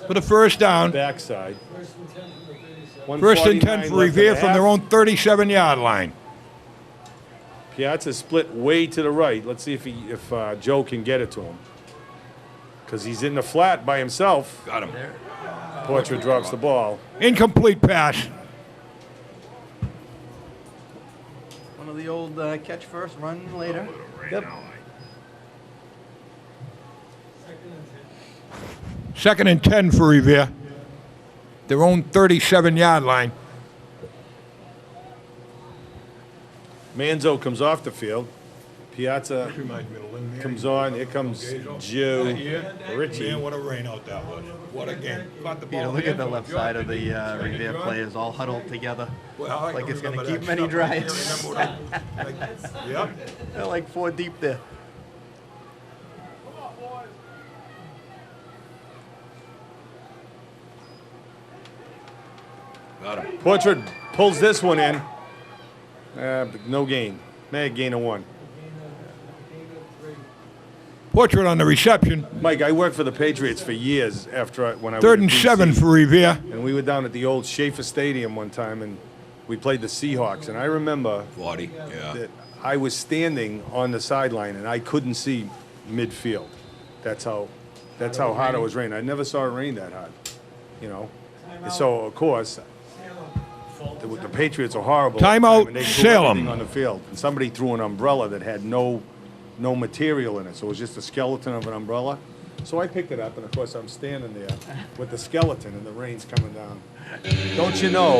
B: for the first down.
A: backside.
B: 1st and 10 for Revere from their own 37-yard line.
A: Piazza split way to the right. Let's see if Joe can get it to him. Because he's in the flat by himself.
B: Got him.
A: Portrait drops the ball.
B: Incomplete pass.
E: One of the old catch first, run later.
A: Yep.
B: 2nd and 10 for Revere. Their own 37-yard line.
A: Manzo comes off the field. Piazza comes on. Here comes Joe Ritchie.
B: Man, what a rain out that was. What a game.
E: Peter, look at the left side of the Revere players all huddled together. Like it's going to keep many dry.
B: Yep.
E: They're like 4 deep there.
B: Got him.
A: Portrait pulls this one in. No gain. Mad gain of 1.
B: Portrait on the reception.
A: Mike, I worked for the Patriots for years when I was
B: 3rd
A: in
B: and
A: DC.
B: 7 for Revere.
A: And we were down at the old Schaefer Stadium one time, and we played the Seahawks. And I remember
B: 40, yeah.
A: that I was standing on the sideline, and I couldn't see midfield. That's how hard it was raining. I never saw it rain that hard, And so, of course, the Patriots are horrible.
B: Timeout,
A: and they threw
B: Salem.
A: everything on the field. And somebody threw an umbrella that had no no material in it, so it was just a skeleton of an umbrella. So I picked it up, and of course I'm standing there with the skeleton, and the rain's coming down. Don't you know,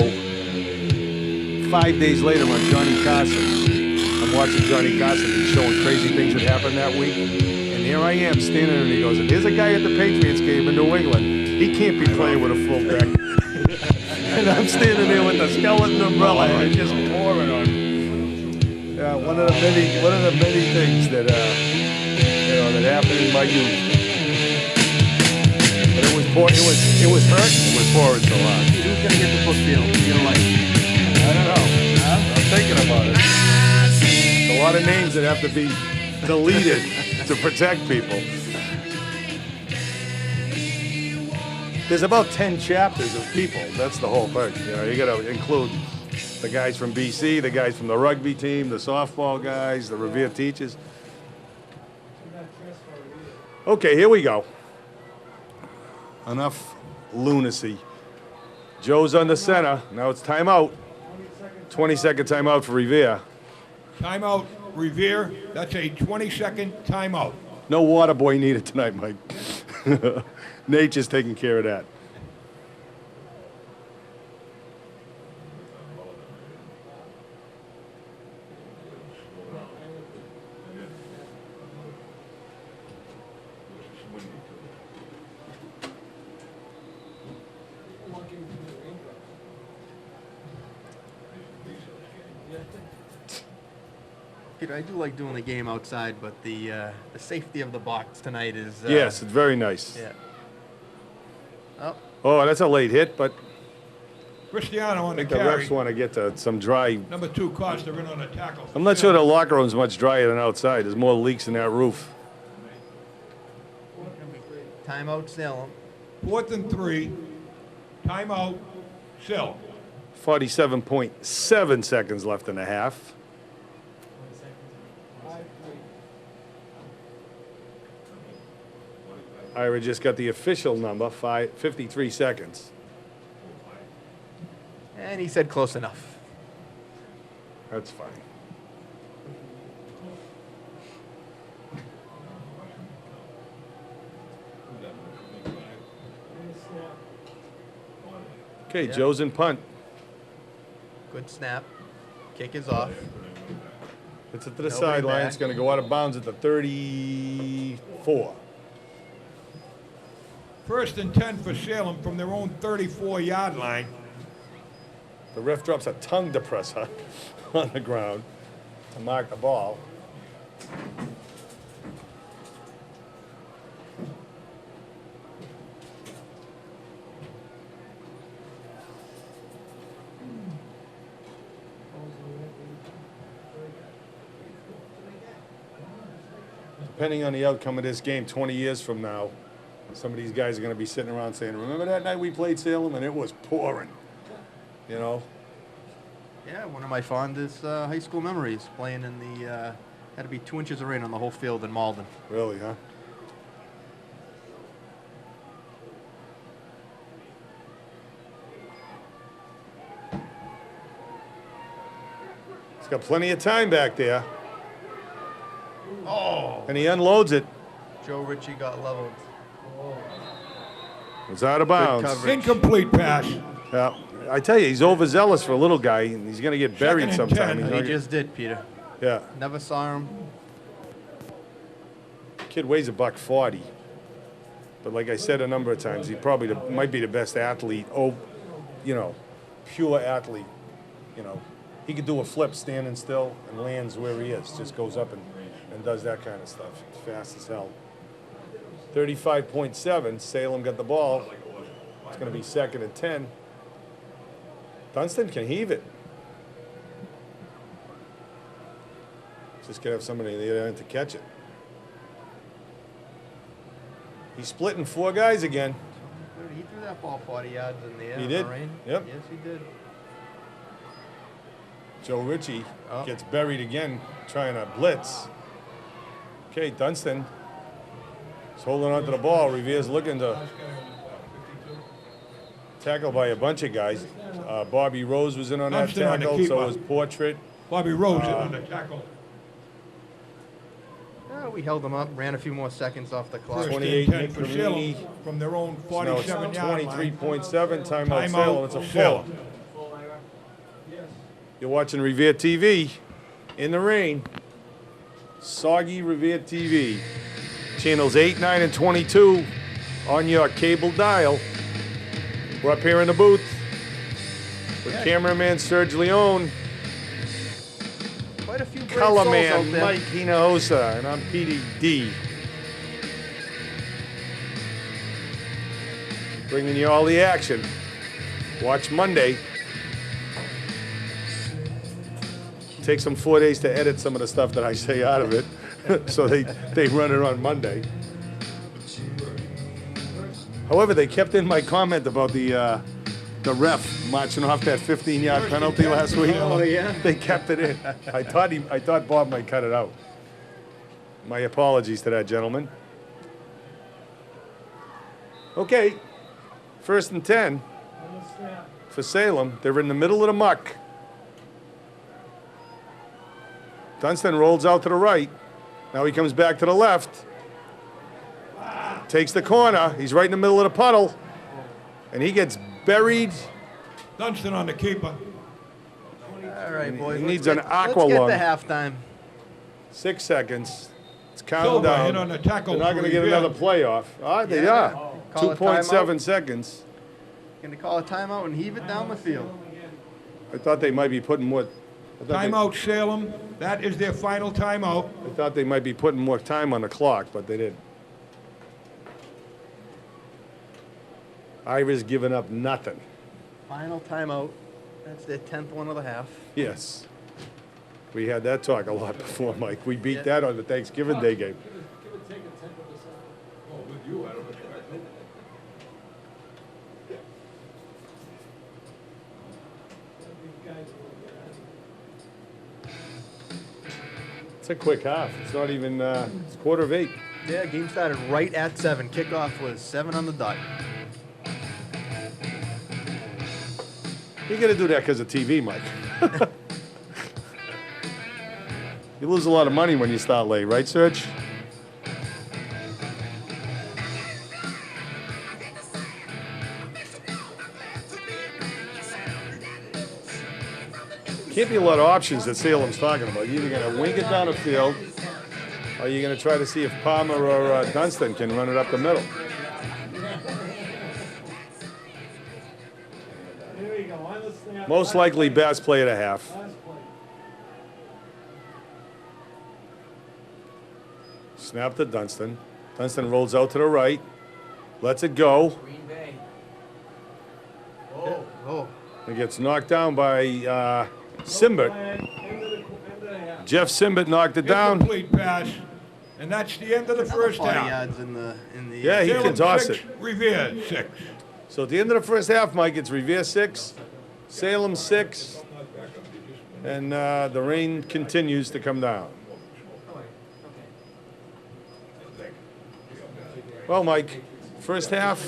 A: 5 days later on Johnny Carson, I'm watching Johnny Carson, he's showing crazy things that happened that week, and here I am standing there, and he goes, and here's a guy at the Patriots game in New England. He can't be playing with a full deck. And I'm standing there with the skeleton umbrella, and just pouring on me. Yeah, one of the many things that that happened in my youth. But it was hurt. It was pouring so hard.
E: Who's gonna get the book deal? You know, like,
A: I don't know. I'm thinking about it. There's a lot of names that have to be deleted to protect people. There's about 10 chapters of people. That's the whole thing. You know, you got to include the guys from BC, the guys from the rugby team, the softball guys, the Revere teachers. Okay, here we go. Enough lunacy. Joe's on the center. Now it's timeout. 20-second timeout for Revere.
B: Timeout, Revere. That's a 20-second timeout.
A: No water boy needed tonight, Mike. Nature's taking care of that.
E: Peter, I do like doing the game outside, but the safety of the box tonight is...
A: yes, it's very nice.
E: Yeah.
A: Oh, that's a late hit, but
B: Cristiano on
A: I think
B: the
A: the
B: carry.
A: refs want to get to some dry.
B: Number 2, Costa in on the tackle.
A: I'm not sure the locker room's much drier than outside. There's more leaks in that roof.
E: Timeout, Salem.
B: 4th and 3. Timeout, Salem.
A: 47.7 seconds left in the half. Ira just got the official number, 53 seconds.
E: And he said close enough.
A: That's fine. Okay,
E: Yeah.
A: Joe's in punt.
E: Good snap. Kick is off.
A: It's at the
E: Nobody
A: sideline.
E: back.
A: It's going to go out of bounds at the 34.
B: 1st and 10 for Salem from their own 34-yard line.
A: The ref drops a tongue depressor on the ground to mark the ball. Depending on the outcome of this game, 20 years from now, some of these guys are going to be sitting around saying, remember that night we played Salem and it was pouring, you know?
E: Yeah, one of my fondest high school memories, playing in the, had to be 2 inches of rain on the whole field in Malden.
A: Really, huh? He's got plenty of time back there.
E: Oh!
A: And he unloads it.
E: Joe Ritchie got leveled.
A: It's out of bounds.
E: coverage.
B: Incomplete pass.
A: Yeah, I tell you, he's overzealous for a little guy, and he's going to get buried
B: 2nd and
A: sometime.
B: 10.
A: He's
E: He
A: not-
E: just did, Peter.
A: yeah,
E: Never saw him.
A: kid weighs $140, but like I said a number of times, he probably might be the best athlete. Oh, you know, pure athlete. You know, he could do a flip standing still and lands where he is. Just goes up and does that kind of stuff. It's fast as hell. 35.7. Salem got the ball. It's going to be 2nd and 10. Dunstan can heave it. Just got to have somebody in the other end to catch it. He's splitting 4 guys again.
E: He threw that ball 40 yards in the air.
A: He
E: in
A: did?
E: the rain.
A: Yep.
E: Yes, he did.
A: Joe Ritchie
E: Oh.
A: gets buried again trying to blitz. Okay, Dunstan is holding on to the ball. Revere's looking to tackle by a bunch of guys. Bobby Rose was in on that
B: Dunstan on the
A: tackle,
B: keeper.
A: so was Portrait.
B: Bobby Rose in on the tackle.
E: We held them up, ran a few more seconds off the clock.
A: 28
B: 10
A: Nick
B: for
A: Carini.
B: Salem from their own
A: No, it's
B: 47-yard line.
A: 23.7. Timeout
B: Timeout
A: Salem. It's a
B: Salem.
A: full. You're watching Revere TV in the rain. Soggy Revere TV. Channels 8, 9, and 22 on your cable dial. We're up here in the booth with cameraman Serge Leone,
E: Quite a few brave
A: color
E: souls out
A: man
E: there.
A: Mike Hinojosa, and I'm PDD. Bringing you all the action. Watch Monday. Takes them 4 days to edit some of the stuff that I say out of it, so they run it on Monday. However, they kept in my comment about the ref marching off that 15-yard penalty last week.
E: Oh, yeah?
A: They kept it in. I thought Bob might cut it out. My apologies to that gentleman. Okay, 1st and 10 for Salem. They're in the middle of the muck. Dunstan rolls out to the right. Now he comes back to the left. Takes the corner. He's right in the middle of the puddle. And he gets buried.
B: Dunstan on the keeper.
E: All right, boys.
A: He needs
E: let's
A: an
E: get-
A: aqua
E: Let's
A: lung.
E: get to halftime.
A: 6 seconds. It's counting
B: Silva
A: down.
B: hit on the tackle.
A: They're not going to get another playoff. Ah, they
E: Yeah.
A: are.
E: Call a
A: 2.7
E: timeout.
A: seconds.
E: Gonna call a timeout and heave it down the field.
A: I thought they might be putting more.
B: Timeout Salem. That is their final timeout.
A: I thought they might be putting more time on the clock, but they didn't. Ira's giving up nothing.
E: Final timeout. That's their 10th one of the half.
A: Yes. We had that talk a lot before, Mike. We beat that on the Thanksgiving Day game. It's a quick half. It's not even, it's 7:45.
E: Yeah, game started right at 7. Kickoff was 7 on the dot.
A: You got to do that because of TV, Mike. You lose a lot of money when you start late, right, Serge? Can't be a lot of options that Salem's talking about. You're either going to wink it down the field, or you're going to try to see if Palmer or Dunstan can run it up the middle. Most likely best play at a half. Snap to Dunstan. Dunstan rolls out to the right. Lets it go.
E: Oh,
A: It gets knocked down by Simbert. Jeff Simbert knocked it down.
B: Incomplete pass. And that's the end of the first
E: 40
B: half.
E: yards in the
A: Yeah, he
B: Salem
A: can toss
B: 6,
A: it.
B: Revere 6.
A: So at the end of the first half, Mike, it's Revere 6, Salem 6, and the rain continues to come down. Well, Mike, first half,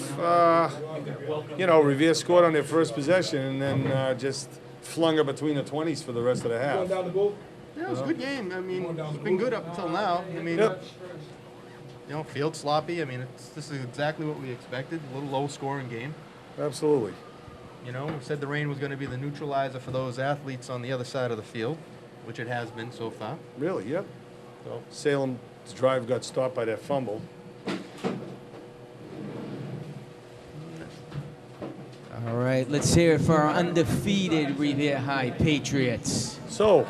A: Revere scored on their first possession and then just flung it between the 20s for the rest of the half.
E: Yeah, it was a good game. I mean, it's been good up until now. I mean,
A: Yep.
E: Field sloppy. I mean, this is exactly what we expected. A little low-scoring game.
A: Absolutely.
E: We said the rain was going to be the neutralizer for those athletes on the other side of the field, which it has been so far.
A: Really, yep.
E: So,
A: Salem's drive got stopped by that fumble.
F: All right, let's hear it for our undefeated Revere High Patriots.
A: So,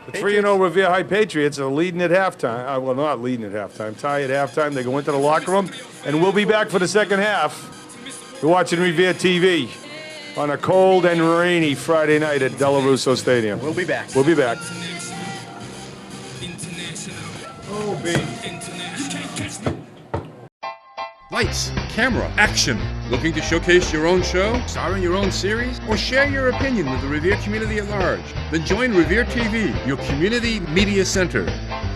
A: the 3-0 Revere High Patriots are leading at halftime. Well, not leading at halftime. Tie at halftime. They go into the locker room, and we'll be back for the second half. You're watching Revere TV on a cold and rainy Friday night at Della Russo Stadium.
E: we'll be back.
A: We'll be back.
B: Oh, baby.
G: Lights, camera, action. Looking to showcase your own show, star in your own series, or share your opinion with the Revere community at large? Then join Revere TV, your community media center.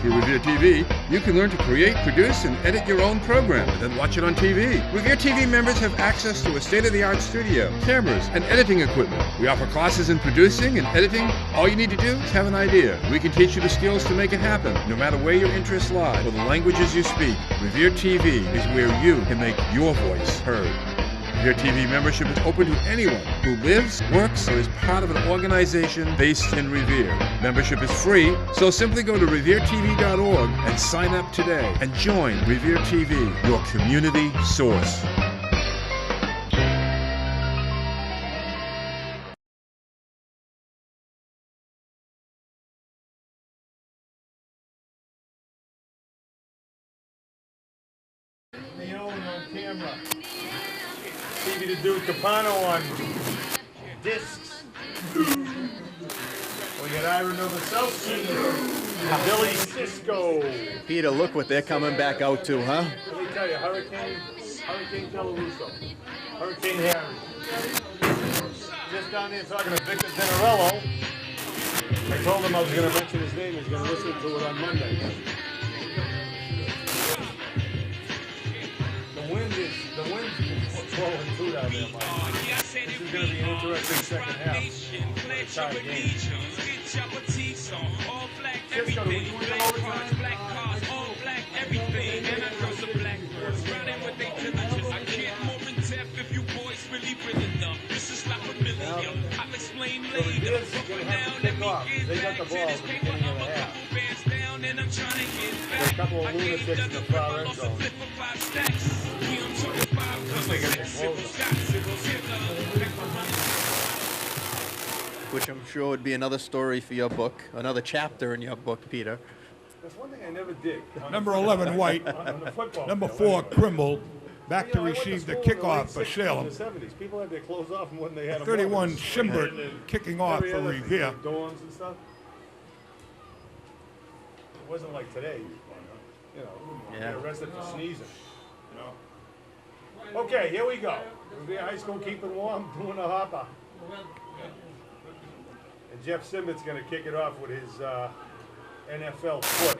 G: Through Revere TV, you can learn to create, produce, and edit your own program, and then watch it on TV. Revere TV members have access to a state-of-the-art studio, cameras, and editing equipment. We offer classes in producing and editing. All you need to do is have an idea. We can teach you the skills to make it happen, no matter where your interests lie or the languages you speak. Revere TV is where you can make your voice heard. Revere TV membership is open to anyone who lives, works, or is part of an organization based in Revere. Membership is free, so simply go to reveretv.org and sign up today and join Revere TV, your community source.
A: TV to do Capano on discs. We got Ira Novoselsky and Billy Cisco.
E: Peter, look what they're coming back out to, huh?
A: Let me tell you, Hurricane Delarusso, Hurricane Harry. Just down there talking to Victor Zinarello. I told him I was going to mention his name. He's going to listen to it on Monday. The wind's blowing too down there, Mike. This is going to be an interesting second half. It's a tie game. Cisco, do we win them overtime? They got the ball at the beginning of the half. There's a couple of lunatics in the far end zone.
E: Which I'm sure would be another story for your book, another chapter in your book, Peter.
A: That's one thing I never did.
B: Number 11, White. Number 4, Crimble. Back to receive the kickoff for Salem.
A: People had their clothes off when they had
B: 31, Simbert kicking off for Revere.
A: Dorms and stuff. It wasn't like today. You know, get arrested for sneezing. Okay, here we go. Revere High School keeping warm, doing a hopper. And Jeff Simmon's going to kick it off with his NFL foot.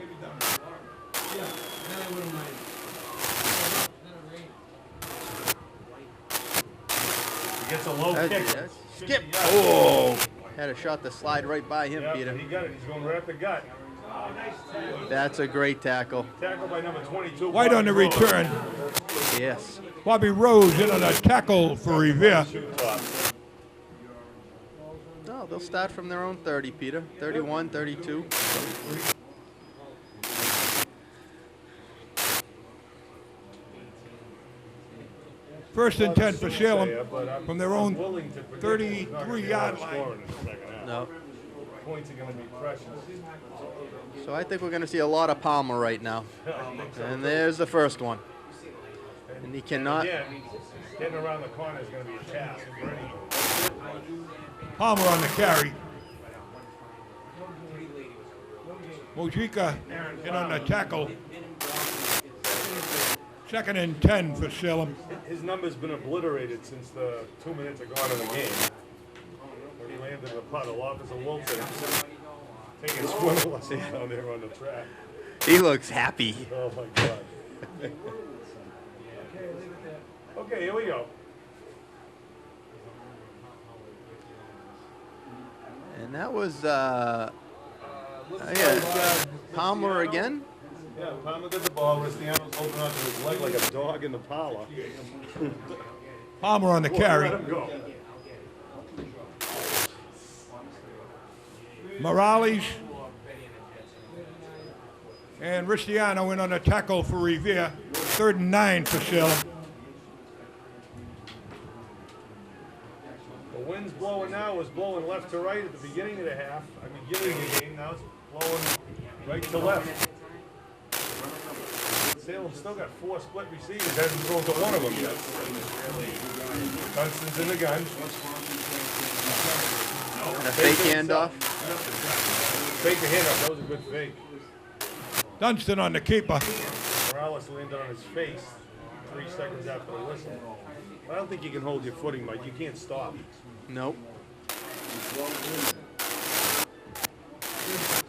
A: He gets a low kick.
E: Skip. Oh! Had a shot to slide right by him, Peter.
A: He got it. He's going right up the gut.
E: That's a great tackle.
A: Tackle by number 22.
B: White on the return.
E: Yes.
B: Bobby Rose in on a tackle for Revere.
E: No, they'll start from their own 30, Peter. 31, 32.
B: First and 10 for Salem from their own 33-yard line.
E: No.
A: Points are going to be precious.
E: So I think we're going to see a lot of Palmer right now. And there's the first one. And he cannot.
A: Again, getting around the corner is going to be a task for anyone.
B: Palmer on the carry. Mojica in on the tackle. Second and 10 for Salem.
A: His number's been obliterated since the 2 minutes are gone in the game. When he landed the puddle, Officer Wilson taking a swim lesson down there on the track.
E: He looks happy.
A: Oh my God. Okay, here we go.
E: And that was Palmer again.
A: Yeah, Palmer got the ball. Ristiano's holding onto his leg like a dog in the parlor.
B: Palmer on the carry.
A: Let him go.
B: Morales and Ristiano in on a tackle for Revere. 3rd and 9 for Salem.
A: The wind's blowing now. It was blowing left to right at the beginning of the half. Beginning of the game. Now it's blowing right to left. Salem's still got 4 split receivers. Hasn't thrown to one of them yet. Dunston's in the gun.
E: And a fake handoff.
A: Fake the handoff. That was a good fake.
B: Dunston on the keeper.
A: Morales landed on his face 3 seconds after the whistle. I don't think you can hold your footing, Mike. You can't stop.
E: Nope.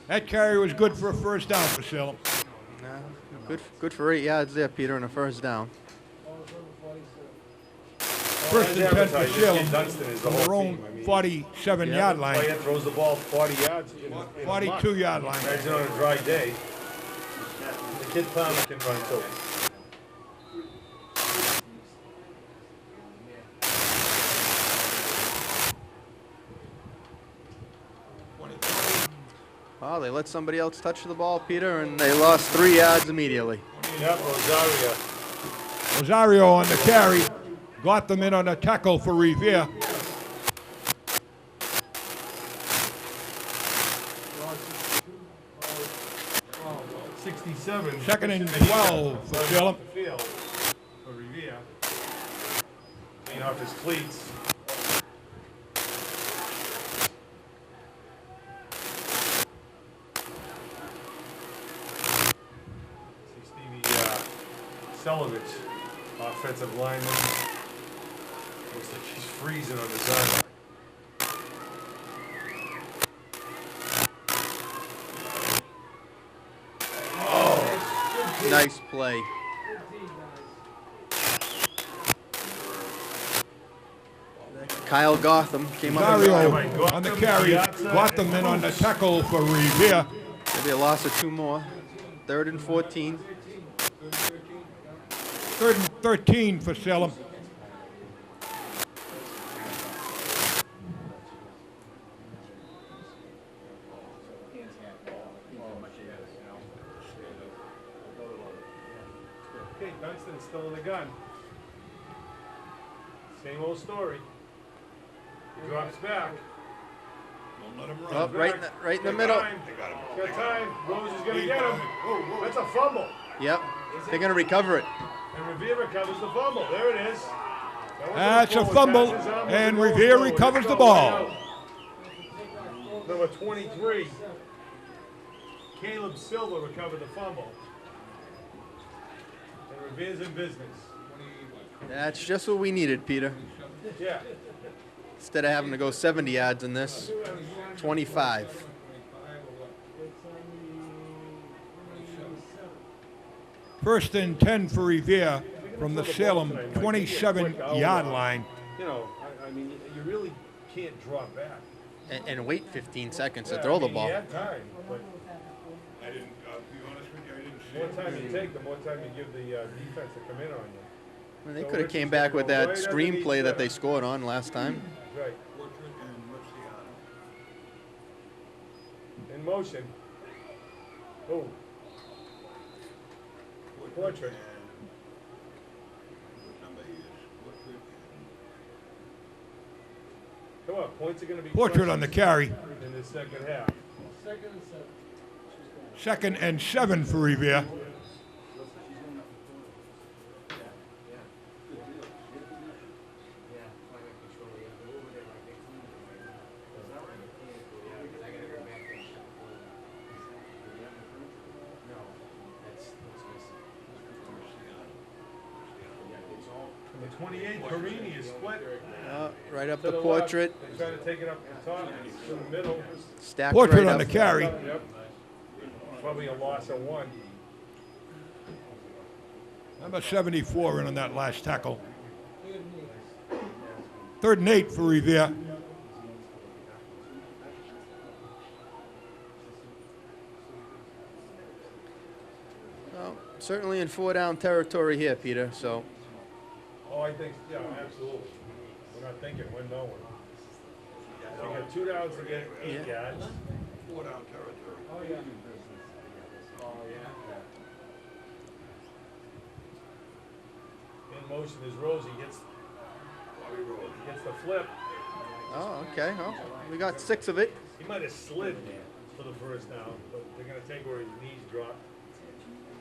B: That carry was good for a first down for Salem.
E: Good for 8 yards there, Peter, and a first down.
B: First and 10 for Salem on their own 47-yard line.
A: Player throws the ball 40 yards.
B: 42-yard line.
A: Imagine on a dry day. The kid Palmer can run too.
E: Oh, they let somebody else touch the ball, Peter, and they lost 3 yards immediately.
A: Yep, Rosario.
B: Rosario on the carry. Got them in on a tackle for Revere. Second and 12 for Salem.
A: For Revere. Clean off his cleats. Salem, offensive lineman. Looks like she's freezing on the sideline.
E: Oh, nice play. Kyle Gotham came up.
B: Rosario on the carry. Gotham in on the tackle for Revere.
E: Maybe a loss of 2 more. 3rd and 14.
B: 3rd and 13 for Salem.
A: Okay, Dunston's still in the gun. Same old story. He drops back.
B: Don't let him run.
E: Oh, right in the middle.
A: Got time. Rose is going to get him. That's a fumble.
E: Yep. They're going to recover it.
A: And Revere recovers the fumble. There it is.
B: That's a fumble, and Revere recovers the ball.
A: Number 23, Caleb Silva recovered the fumble. And Revere's in business.
E: That's just what we needed, Peter.
A: Yeah.
E: Instead of having to go 70 yards in this, 25.
B: First and 10 for Revere from the Salem 27-yard line.
A: You know, I mean, you really can't drop back.
E: And wait 15 seconds to throw the ball.
A: You have time, but I didn't, be honest with you, I didn't see the more time you take, the more time you give the defense to come in on you.
E: Well, they could have came back with that screenplay that they scored on last time.
A: Right. In motion. Oh. Portrait. Come on, points are going to be
B: Portrait on the carry.
A: in the second half.
B: 2nd and 7 for Revere.
A: The 28, Carini is split.
E: Right up the portrait.
A: They're trying to take it up the top, in the middle.
E: Stacked
B: Portrait
E: right
B: on
E: up.
B: the carry.
A: Yep. Probably a loss of 1.
B: Number 74 in on that last tackle. 3rd and 8 for Revere.
E: Well, certainly in 4-down territory here, Peter, so.
A: Oh, I think, yeah, absolutely. We're not thinking, we're knowing. So you got 2 downs to get 8 yards.
B: 4-down territory.
A: Oh, yeah. In motion is Rosie, gets the flip.
E: Oh, okay. Well, we got 6 of it.
A: He might have slid for the first down, but they're going to take where his knees drop.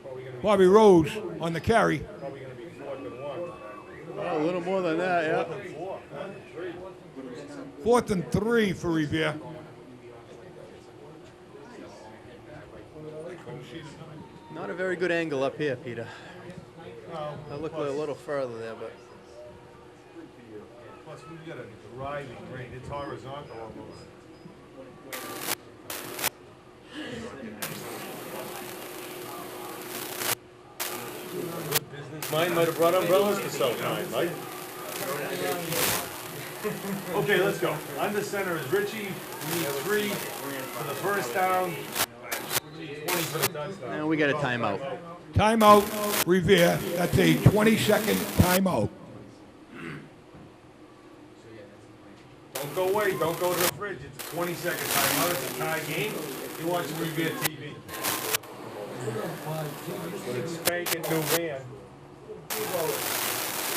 A: Probably going to be
B: Bobby Rose on the carry.
A: Probably going to be 4th and 1.
E: Oh, a little more than that, yeah.
A: 4th and 4. 3.
B: 4th and 3 for Revere.
E: Not a very good angle up here, Peter.
A: No,
E: I look a little further there, but.
A: Plus, we've got a driving range. It's horizontal almost. Mine might have brought umbrellas to sell mine, right? Okay, let's go. Under center is Richie. We need 3 for the first down. We need 20 for the touchdown.
E: Now we got a timeout.
B: Timeout, Revere. That's a 20-second timeout.
A: Don't go away. Don't go to the fridge. It's a 20-second timeout. It's a tie game. You watch Revere TV. With its spanking new van.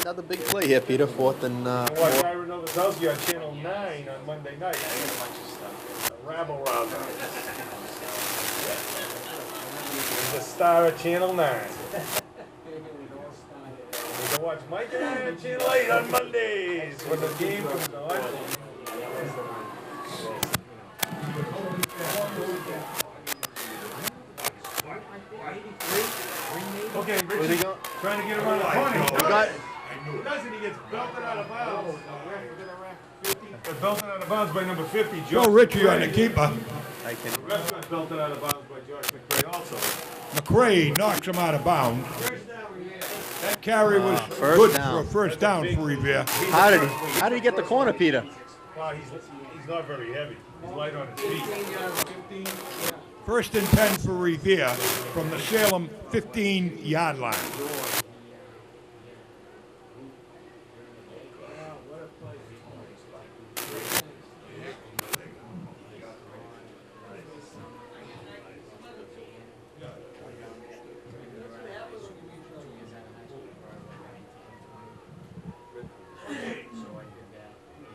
E: Another big play here, Peter. 4th and
A: Watch Ira Novoselsky on Channel 9 on Monday night. A rabble rouser. He's the star of Channel 9. You can watch Mike and I on Channel 8 on Mondays when the game comes on. Okay, Richie, trying to get him on the corner. He doesn't. He gets belted out of bounds. Belted out of bounds by number 50, Josh.
B: Joe Ritchie on the keeper.
A: The rest got belted out of bounds by Josh McCray also.
B: McCray knocks him out of bounds. That carry was good for a first down for Revere.
E: How did he get the corner, Peter?
A: Well, he's not very heavy. He's light on his feet.
B: 1st and 10 for Revere from the Salem 15-yard line.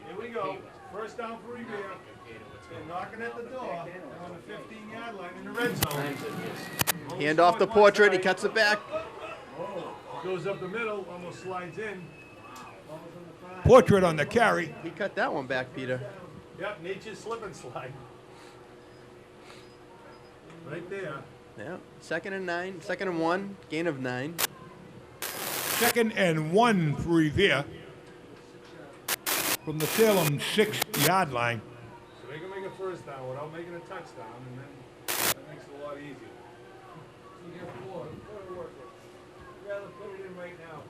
A: Here we go. First down for Revere. They're knocking at the door. They're on the 15-yard line in the red zone.
E: Hand off the portrait. He cuts it back.
A: Goes up the middle, almost slides in.
B: Portrait on the carry.
E: He cut that one back, Peter.
A: Yep, nature's slip and slide. Right there.
E: Yeah. 2nd and 9. 2nd and 1. Gain of 9.
B: 2nd and 1 for Revere from the Salem 6-yard line.
A: So they can make a first down without making a touchdown, and then that makes it a lot easier. You get 4. Put it work. I'd rather put it in right now.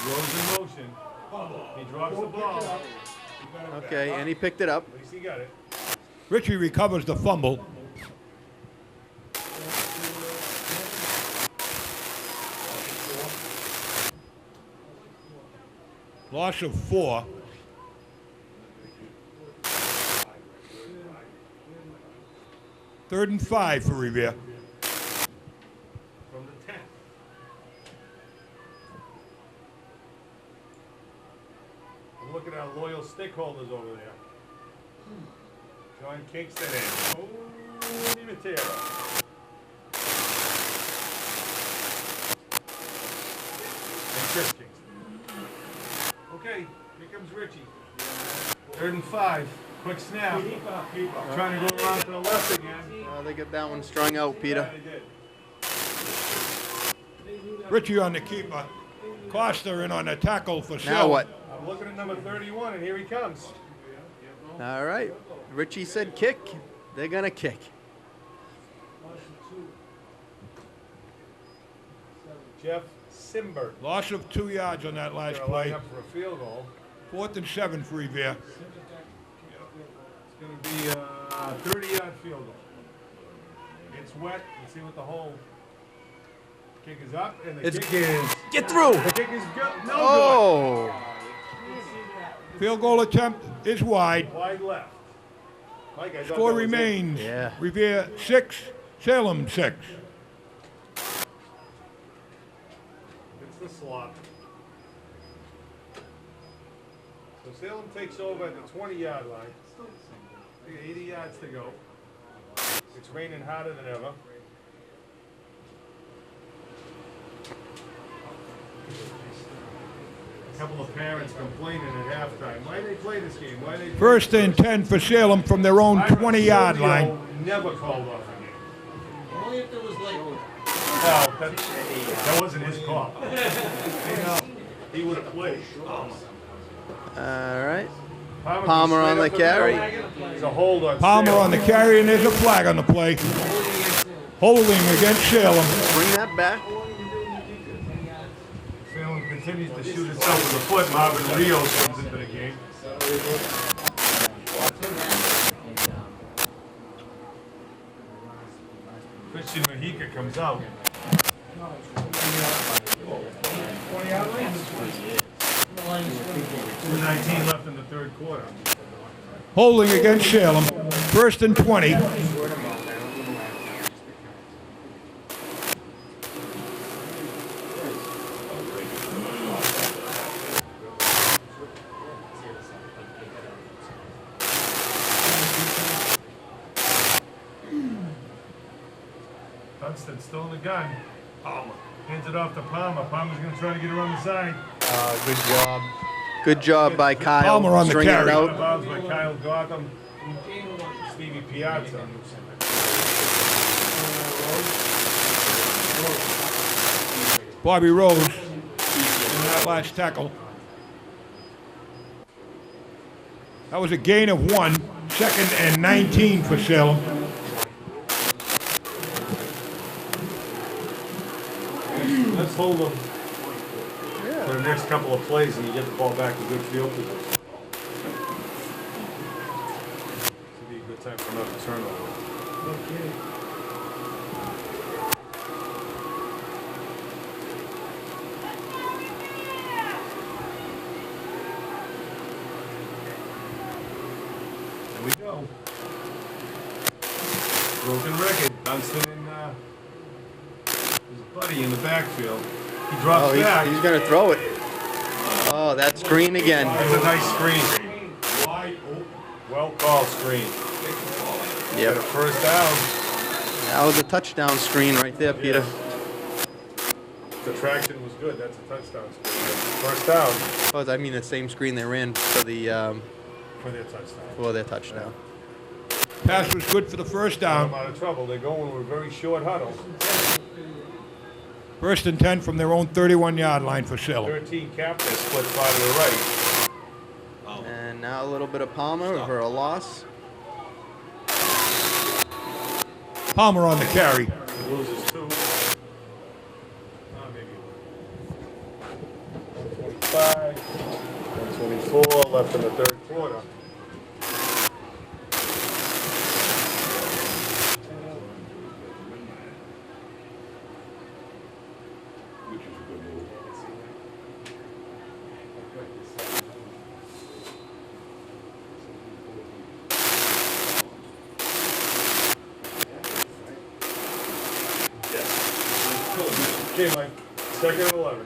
A: Goes in motion. He drops the ball.
E: Okay, and he picked it up.
A: At least he got it.
B: Ritchie recovers the fumble. Loss of 4. Third and 5 for Revere.
A: From the 10. And look at our loyal stakeholders over there. John Kingston and Tony Matera. And Chris Kingston. Okay, here comes Richie. 3rd and 5. Quick snap. Trying to go around to the left again.
E: They got that one strung out, Peter.
A: Yeah, they did.
B: Ritchie on the keeper. Costa in on the tackle for Salem.
E: Now what?
A: I'm looking at number 31, and here he comes.
E: All right. Richie said kick. They're going to kick.
A: Jeff Simber.
B: Loss of 2 yards on that last play.
A: Up for a field goal.
B: 4th and 7 for Revere.
A: It's going to be a 30-yard field goal. It's wet. Let's see what the hole. Kick is up, and the kick is...
E: Get through!
A: The kick is good. No
E: Oh!
B: Field goal attempt is wide.
A: good. Wide left. Mike, I thought
B: Score
A: that was it.
B: remains.
E: Yeah.
B: Revere 6, Salem 6.
A: It's the slot. So Salem takes over at the 20-yard line. They got 80 yards to go. It's raining harder than ever. A couple of parents complaining at halftime. Why they play this game? Why they?
B: 1st and 10 for Salem from their own 20-yard line.
A: Never called off a game.
H: Only if there was like.
A: Well, that wasn't his call. He would have played.
E: All right. Palmer on the carry.
A: There's a hold on
B: Palmer
A: Salem.
B: on the carry, and there's a flag on the play. Holding against Salem.
E: Bring that back.
A: Salem continues to shoot itself in the foot. Marvin Rios comes into the game. Christian Mahica comes out. 2:19 left in the third quarter.
B: Holding against Salem. 1st and 20.
A: Dunston still in the gun. Palmer hands it off to Palmer. Palmer's going to try to get around the side.
E: Good job. Good job by Kyle.
B: Palmer on the
E: stringing
B: carry.
E: it out.
A: Bobs by Kyle Gotham. Stevie Piazza.
B: Bobby Rose in that last tackle. That was a gain of 1. 2nd and 19 for Salem.
A: Let's hold them for the next couple of plays and you get the ball back to good field position. This would be a good time for another turnover. There we go. Broken record. Dunston and his buddy in the backfield. He drops back.
E: He's going to throw it. Oh, that screen again.
A: It's a nice screen. Wide open. Well called screen.
E: Yep.
A: Get a first down.
E: That was a touchdown screen right there, Peter.
A: The traction was good. That's a touchdown screen. First down
E: Oh, I mean the same screen they ran for the
A: for their touchdown.
E: for their touchdown.
B: Pass was good for the first
A: I'm
B: down.
A: out of trouble. They're going with a very short huddle.
B: 1st and 10 from their own 31-yard line for Salem.
A: 13 captains split far to the right.
E: And now a little bit of Palmer for a loss.
B: Palmer on the carry.
A: He loses 2. Maybe 125, 124 left in the third quarter. Okay, Mike. 2nd and 11.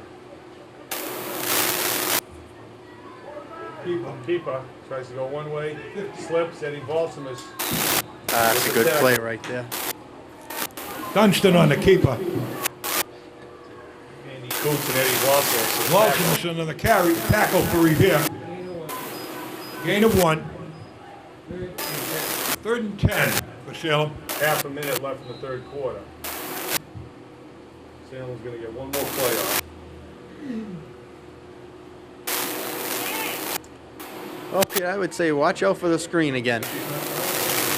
A: Keeper tries to go one way, slips, Eddie Balsamus.
E: That's a good play right there.
B: Dunston on the keeper.
A: Andy Coots and Eddie Balsamus.
B: Walton on the carry. Tackle for Revere. Gain of 1. 3rd and 10 for Salem.
A: Half a minute left in the third quarter. Salem's going to get one more play off.
E: Well, Peter, I would say watch out for the screen again.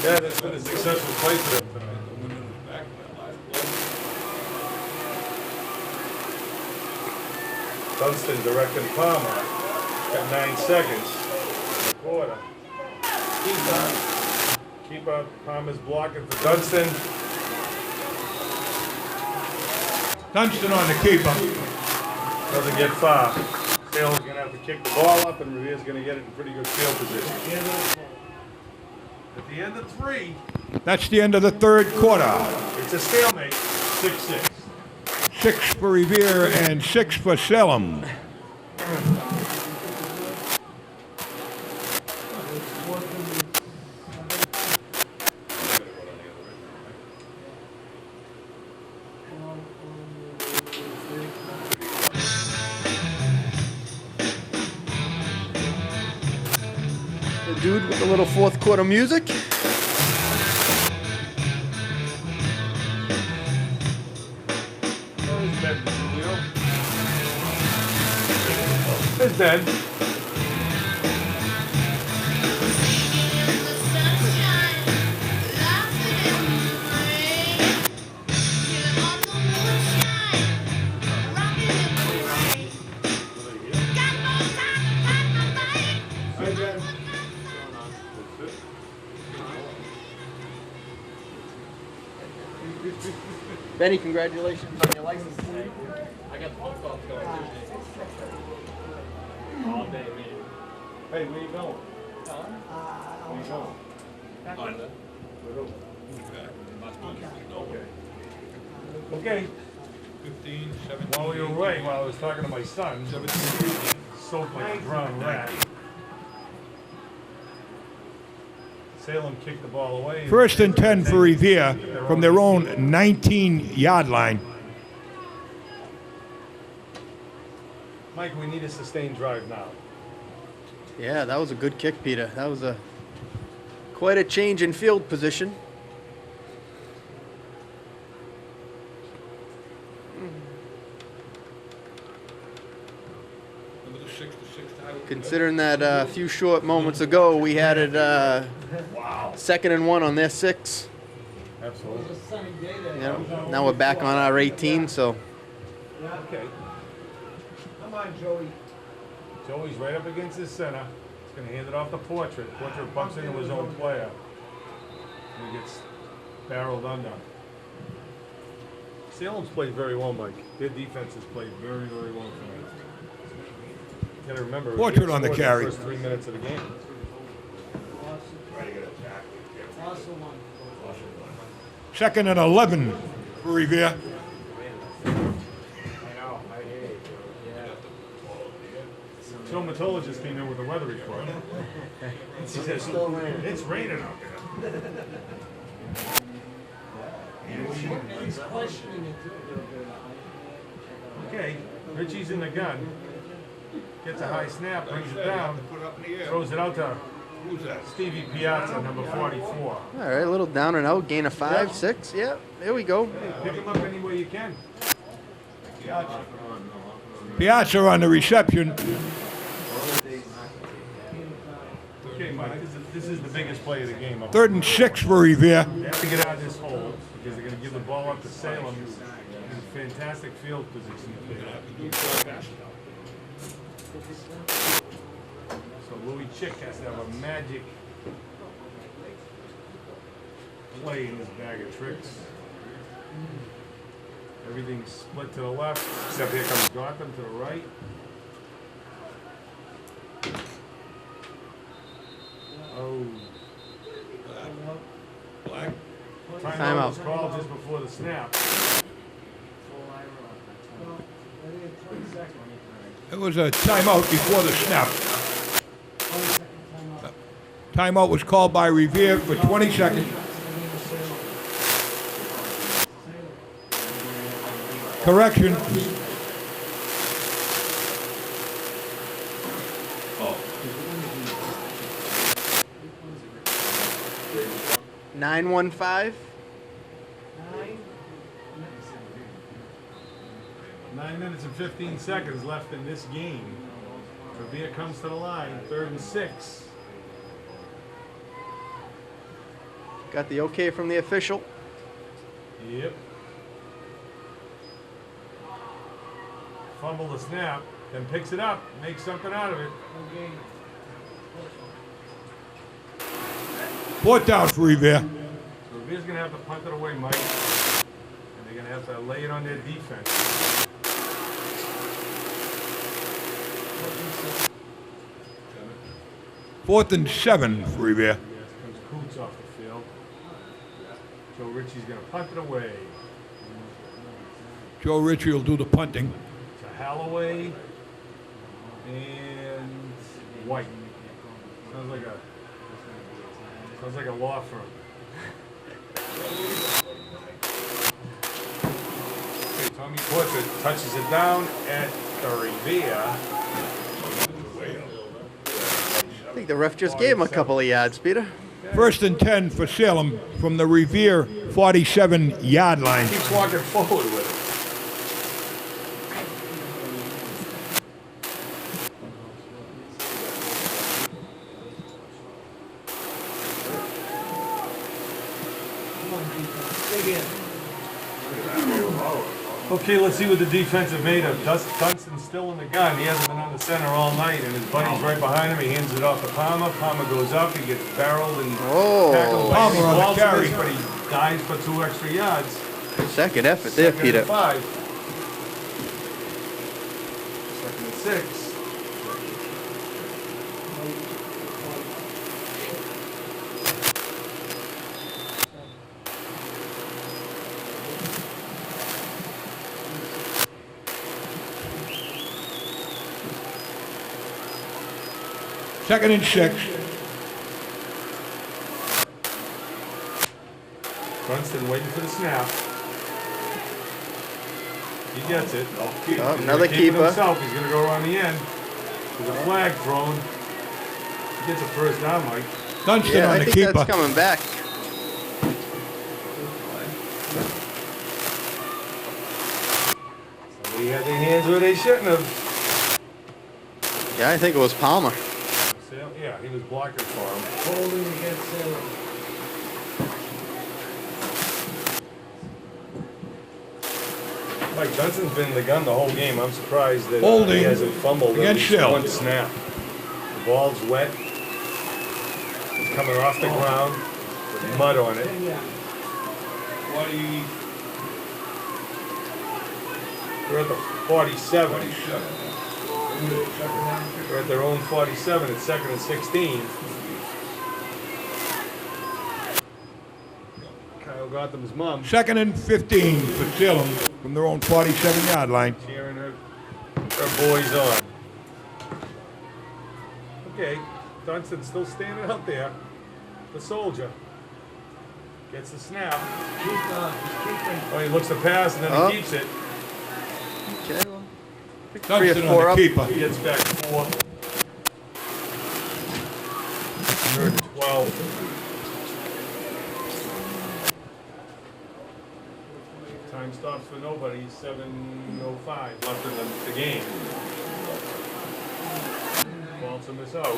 A: Yeah, that's been a successful play for them tonight. Dunston directing Palmer. Got 9 seconds. In the quarter. Keeper. Palmer's blocking for Dunston.
B: Dunston on the keeper.
A: Doesn't get far. Salem's going to have to kick the ball up, and Revere's going to get it in pretty good field position. At the end of 3,
B: That's the end of the third quarter.
A: it's a stalemate. 6-6.
B: 6 for Revere and 6 for Salem.
E: The dude with the little fourth quarter music.
A: There's Ben.
E: Benny, congratulations on your license.
H: I got phone calls going all day, man.
A: Hey, where you going? Where you going? Okay.
B: 15, 17.
A: While you were away, while I was talking to my son,
B: 17.
A: soaked like a drowned rat. Salem kicked the ball away.
B: First and 10 for Revere from their own 19-yard line.
A: Mike, we need a sustained drive now.
E: Yeah, that was a good kick, Peter. That was quite a change in field position. Considering that a few short moments ago we had it 2nd and 1 on their 6.
A: Absolutely.
E: You know, now we're back on our 18, so.
A: Okay.
I: Come on, Joey.
A: Joey's right up against his center. He's going to hand it off to Portrait. Portrait bumps into his own player. And he gets barreled under. Salem's played very well, Mike. Their defense has played very, very well tonight. You got to remember,
B: Portrait on the carry.
A: The first 3 minutes of the game.
B: Second and 11 for Revere.
A: Joe Matola just came in with a weather report. He says, it's raining out there. Okay, Richie's in the gun. Gets a high snap, brings it down, throws it out to Stevie Piazza, number 44.
E: All right, a little down and out, gain of 5, 6. Yeah, there we go.
A: Hey, pick him up any way you can.
B: Piazza on the reception.
A: Okay, Mike, this is the biggest play of the game.
B: 3rd and 6 for Revere.
A: They have to get out of this hole because they're going to give the ball up to Salem in fantastic field position. So Louis Chick has to have a magic play in his bag of tricks. Everything's split to the left, except here comes Gotham to the right. Oh.
B: Black.
A: Timeout was called just before the snap.
B: It was a timeout before the snap. Timeout was called by Revere for 20 seconds. Correction.
A: Oh.
E: 9-1-5.
A: 9 minutes and 15 seconds left in this game. Revere comes to the line, 3rd and 6.
E: Got the okay from the official.
A: Yep. Fumble the snap, then picks it up, makes something out of it.
B: 4th down for Revere.
A: So Revere's going to have to punt it away, Mike. And they're going to have to lay it on their defense.
B: Fourth and 7 for Revere.
A: Yes, comes Coots off the field. Joe Ritchie's going to punt it away.
B: Joe Ritchie will do the punting.
A: To Holloway and White. Sounds like a law firm. Okay, Tommy Portrait touches it down at the Revere.
E: I think the ref just gave him a couple of yards, Peter.
B: 1st and 10 for Salem from the Revere 47-yard line.
A: Keeps walking forward with it. Okay, let's see what the defense have made of. Dunston's still in the gun. He hasn't been on the center all night, and his buddy's right behind him. He hands it off to Palmer. Palmer goes up. He gets barreled and tackled by
B: Palmer on the carry.
A: but he dives for 2 extra yards.
E: Second effort there,
A: Second
E: Peter.
A: and 5. Second and 6.
B: Second and 6.
A: Dunston waiting for the snap. He gets it.
E: Oh, another keeper.
A: Himself. He's going to go around the end. There's a flag thrown. He gets a first down, Mike.
B: Dunston
E: Yeah,
B: on
E: I
B: the
E: think
B: keeper.
E: that's coming back.
A: Somebody had their hands where they shouldn't have.
E: Yeah, I think it was Palmer.
A: Yeah, he was blocking for him.
I: Holding against Salem.
A: Mike Dunston's been in the gun the whole game. I'm surprised that
B: Holding
A: he hasn't fumbled at
B: against
A: least
B: Salem.
A: one snap. The ball's wet. It's coming off the ground with mud on it. We're at the 47. We're at their own 47. It's 2nd and 16. Kyle Gotham's mom.
B: 2nd and 15 for Salem from their own 47-yard line.
A: Cheering her boys on. Okay, Dunston's still standing out there. The soldier gets the snap. Oh, he looks the pass and then he keeps it.
E: Okay, well,
B: Dunston on the keeper.
A: He gets back 4. 3rd and 12. Time stops for nobody. 7:05 left in the game. Ball to miss out.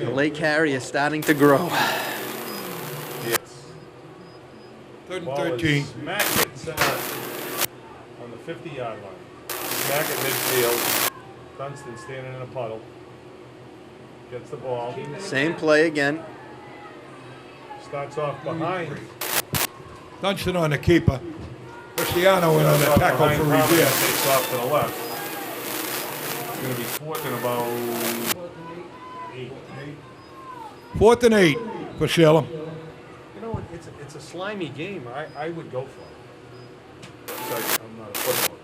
E: the Lake Harry is starting to grow.
A: Yes.
B: 3rd and
A: Ball
B: 13.
A: is smack at center on the 50-yard line. Smack at midfield. Dunston standing in a puddle. Gets the ball.
E: Same play again.
A: Starts off behind.
B: Dunston on the keeper. Cristiano in on the tackle for Revere.
A: Takes off to the left. It's going to be 4th and about 8.
B: 4th and 8 for Salem.
A: You know, it's a slimy game. I would go for it. I'm not a football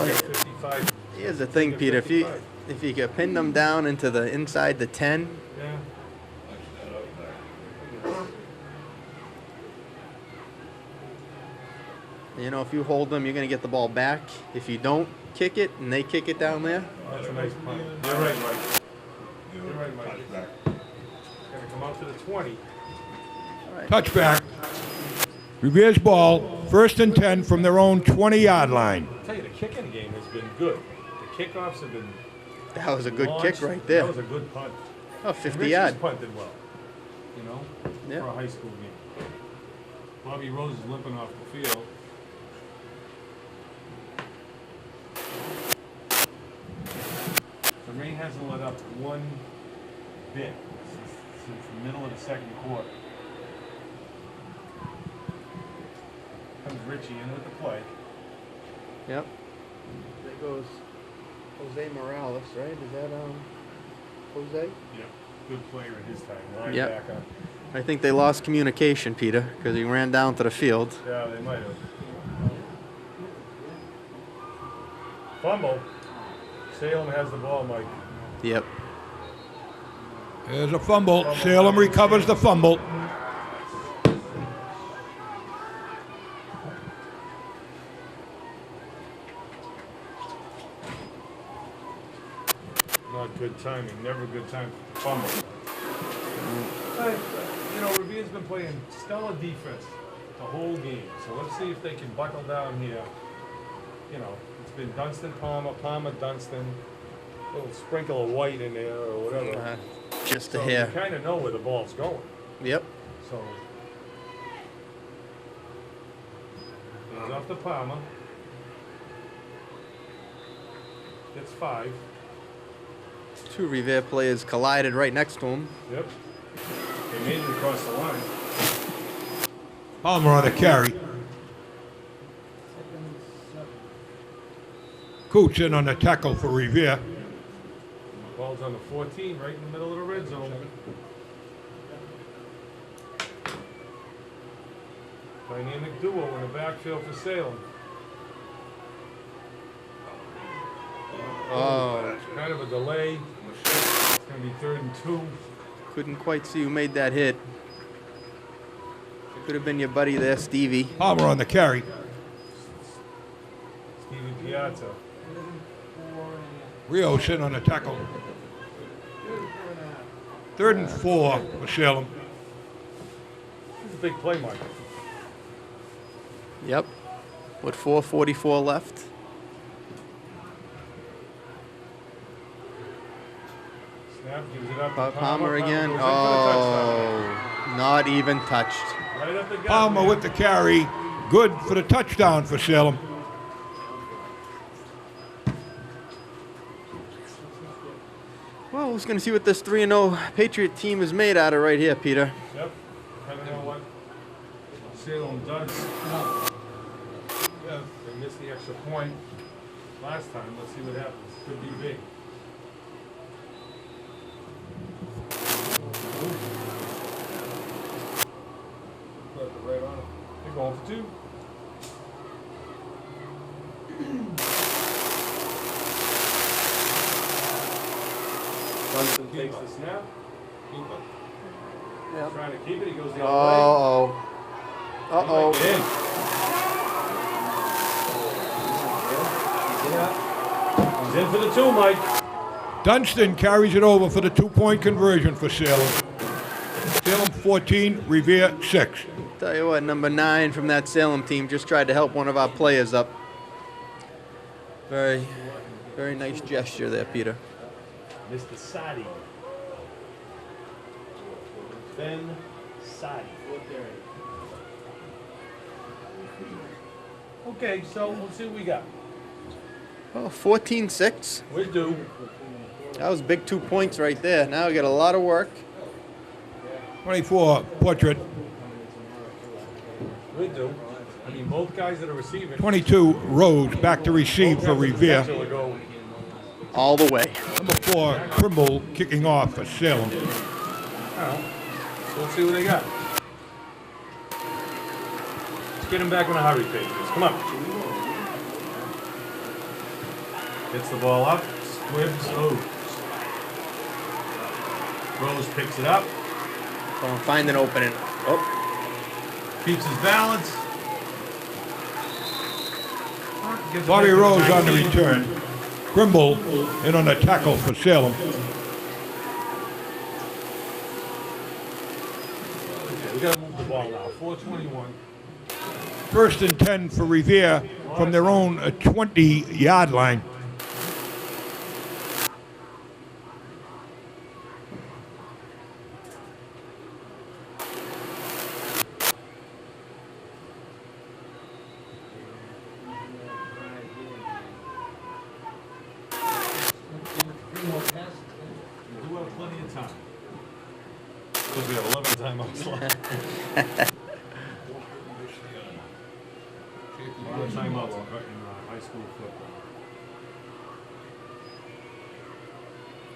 A: coach. 55.
E: Here's the thing, Peter. If you could pin them down into the inside the 10,
A: Yeah.
E: you know, if you hold them, you're going to get the ball back. If you don't kick it and they kick it down there,
A: That's a nice punt. You're right, Mike. You're right, Mike. Going to come out to the 20.
B: Touchback. Revere's ball. 1st and 10 from their own 20-yard line.
A: I'll tell you, the kicking game has been good. The kickoffs have been
E: that was a good
A: launched.
E: kick right there.
A: That was a good punt.
E: Oh, 50
A: Richie's
E: yard.
A: punted well, you know,
E: Yeah.
A: for a high school game. Bobby Rose is limping off the field. The rain hasn't let up one bit since the middle of the 2nd quarter. Comes Richie in with the play.
E: Yep. There goes Jose Morales, right? Is that Jose?
A: Yeah, good player in his time. Linebacker.
E: Yep. I think they lost communication, Peter, because he ran down to the field.
A: Yeah, they might have. Fumble. Salem has the ball, Mike.
E: Yep.
B: There's a fumble. Salem recovers the fumble.
A: Not good timing. Never good time to fumble. You know, Revere's been playing stellar defense the whole game. So let's see if they can buckle down here. You know, it's been Dunston, Palmer, Palmer, Dunston. A little sprinkle of white in there or whatever.
E: Just a
A: So
E: hair.
A: you kind of know where the ball's going.
E: Yep.
A: So, Goes off to Palmer. Gets 5.
E: 2 Revere players collided right next to him.
A: Yep. They made it across the line.
B: Palmer on the carry. Coots in on the tackle for Revere.
A: Ball's on the 14, right in the middle of the red zone. Dynamic duo in the backfield for Salem.
E: Oh.
A: Kind of a delay. It's going to be 3rd and 2.
E: Couldn't quite see who made that hit. Could have been your buddy there, Stevie.
B: Palmer on the carry.
A: Stevie Piazza.
B: Rios in on the tackle. 3rd and 4 for Salem.
A: This is a big play, Mike.
E: Yep. With 4:44 left.
A: Snap, gives it up to
E: Palmer again.
A: Goes in for the
E: Oh, not even touched.
A: touchdown. Right up the gut,
B: Palmer
A: man.
B: with the carry. Good for the touchdown for Salem.
E: Well, who's going to see what this 3-0 Patriot team is made out of right here, Peter?
A: Yep. I don't know what Salem does. Yeah, they missed the extra point last time. Let's see what happens. Could be big. Put it right on it. They're going for 2. Dunston takes the snap. Keep it.
E: Yep.
A: Trying to keep it. He goes the other way.
E: Uh-oh.
A: He's in for the 2, Mike.
B: Dunston carries it over for the 2-point conversion for Salem. Salem 14, Revere 6.
E: Tell you what, number 9 from that Salem team just tried to help one of our players up. Very, very nice gesture there, Peter.
A: Mr. Sadi. Ben Sadi. Okay, so let's see what we got.
E: Oh, 14-6.
A: We're due.
E: That was big 2 points right there. Now we got a lot of work.
B: 24, Portrait.
A: We're due. I mean, both guys that are receiving.
B: 22, Rhodes, back to receive for Revere.
E: All the way.
B: Number 4, Trimble, kicking off for Salem.
A: So let's see what they got. Let's get him back in a hurry, Patriots. Come on. Gets the ball up. Squibs. Oh. Rose picks it up.
E: Gonna find an opening. Oh.
A: Keeps his balance.
B: Bobby Rose on the return. Grimble in on the tackle for Salem.
A: We gotta move the ball now. 4:21.
B: 1st and 10 for Revere from their own 20-yard line.
A: We have 11 timeouts left. A lot of timeouts in high school football.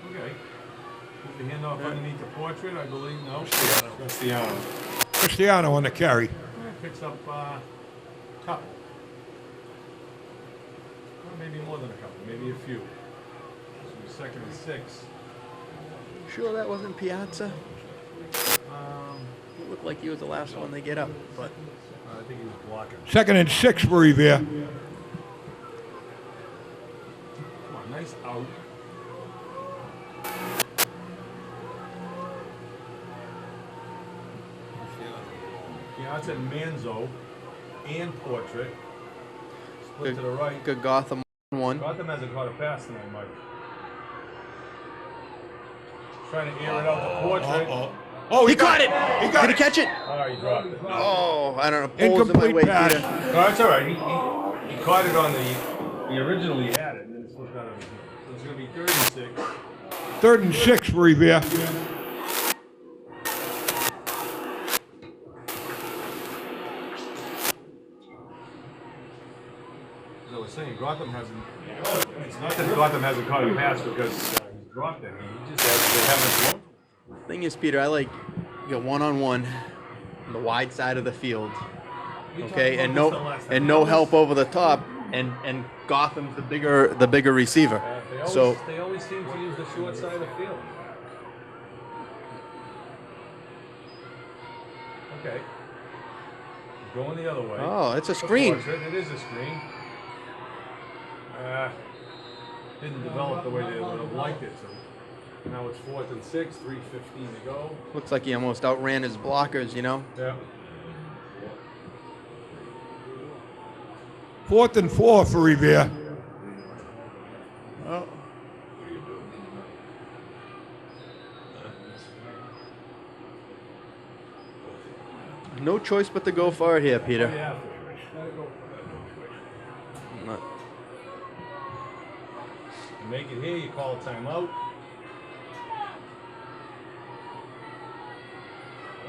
A: Okay. Put the handoff underneath the Portrait, I believe. No.
B: Cristiano on the carry.
A: Picks up a couple. Well, maybe more than a couple, maybe a few. So 2nd and 6.
E: Sure that wasn't Piazza? It looked like he was the last one to get up, but
A: I think he was blocking.
B: 2nd and 6 for Revere.
A: Come on, nice out. Piazza and Manzo and Portrait. Split to the right.
E: Good Gotham one.
A: Gotham hasn't caught a pass tonight, Mike. Trying to air it out to Portrait.
B: Oh,
E: he caught it.
B: He got
E: Did he catch it?
A: Oh, he dropped it.
E: Oh, I don't know. Poles in my
B: Incomplete
E: way,
B: pass.
E: Peter.
A: No, that's all right. He caught it on he originally had it, and then it slipped out of his hand. So it's going to be 3rd and 6.
B: 3rd and 6 for Revere.
A: As I was saying, Gotham hasn't. It's not that Gotham hasn't caught a pass because he's dropped it. He just they haven't thrown.
E: Thing is, Peter, I like you go one-on-one on the wide side of the field. Okay, and no help over the top, and Gotham's the bigger receiver.
A: They always seem to use the short side of the field. Okay. Going the other way.
E: Oh, it's a screen.
A: It is a screen. Didn't develop the way they would have liked it. So now it's 4th and 6, 3:15 to go.
E: Looks like he almost outran his blockers, you know.
A: Yeah.
B: 4th and 4 for Revere.
E: Oh. No choice but to go for it here, Peter.
A: Oh, yeah.
E: Not-
A: You make it here, you call a timeout.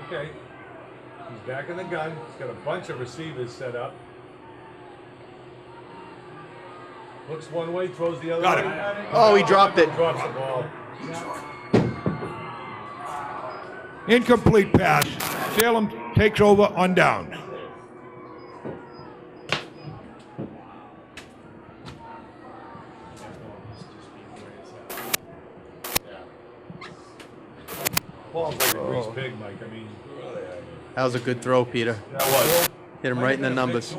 A: Okay. He's back in the gun. He's got a bunch of receivers set up. Looks one way, throws the other way.
B: Got it.
E: Oh, he dropped it.
A: Drops the ball.
B: Incomplete pass. Salem takes over on downs.
A: Ball's like a grease pig, Mike. I mean,
E: That was a good throw, Peter.
A: that was.
E: Hit him right in the numbers.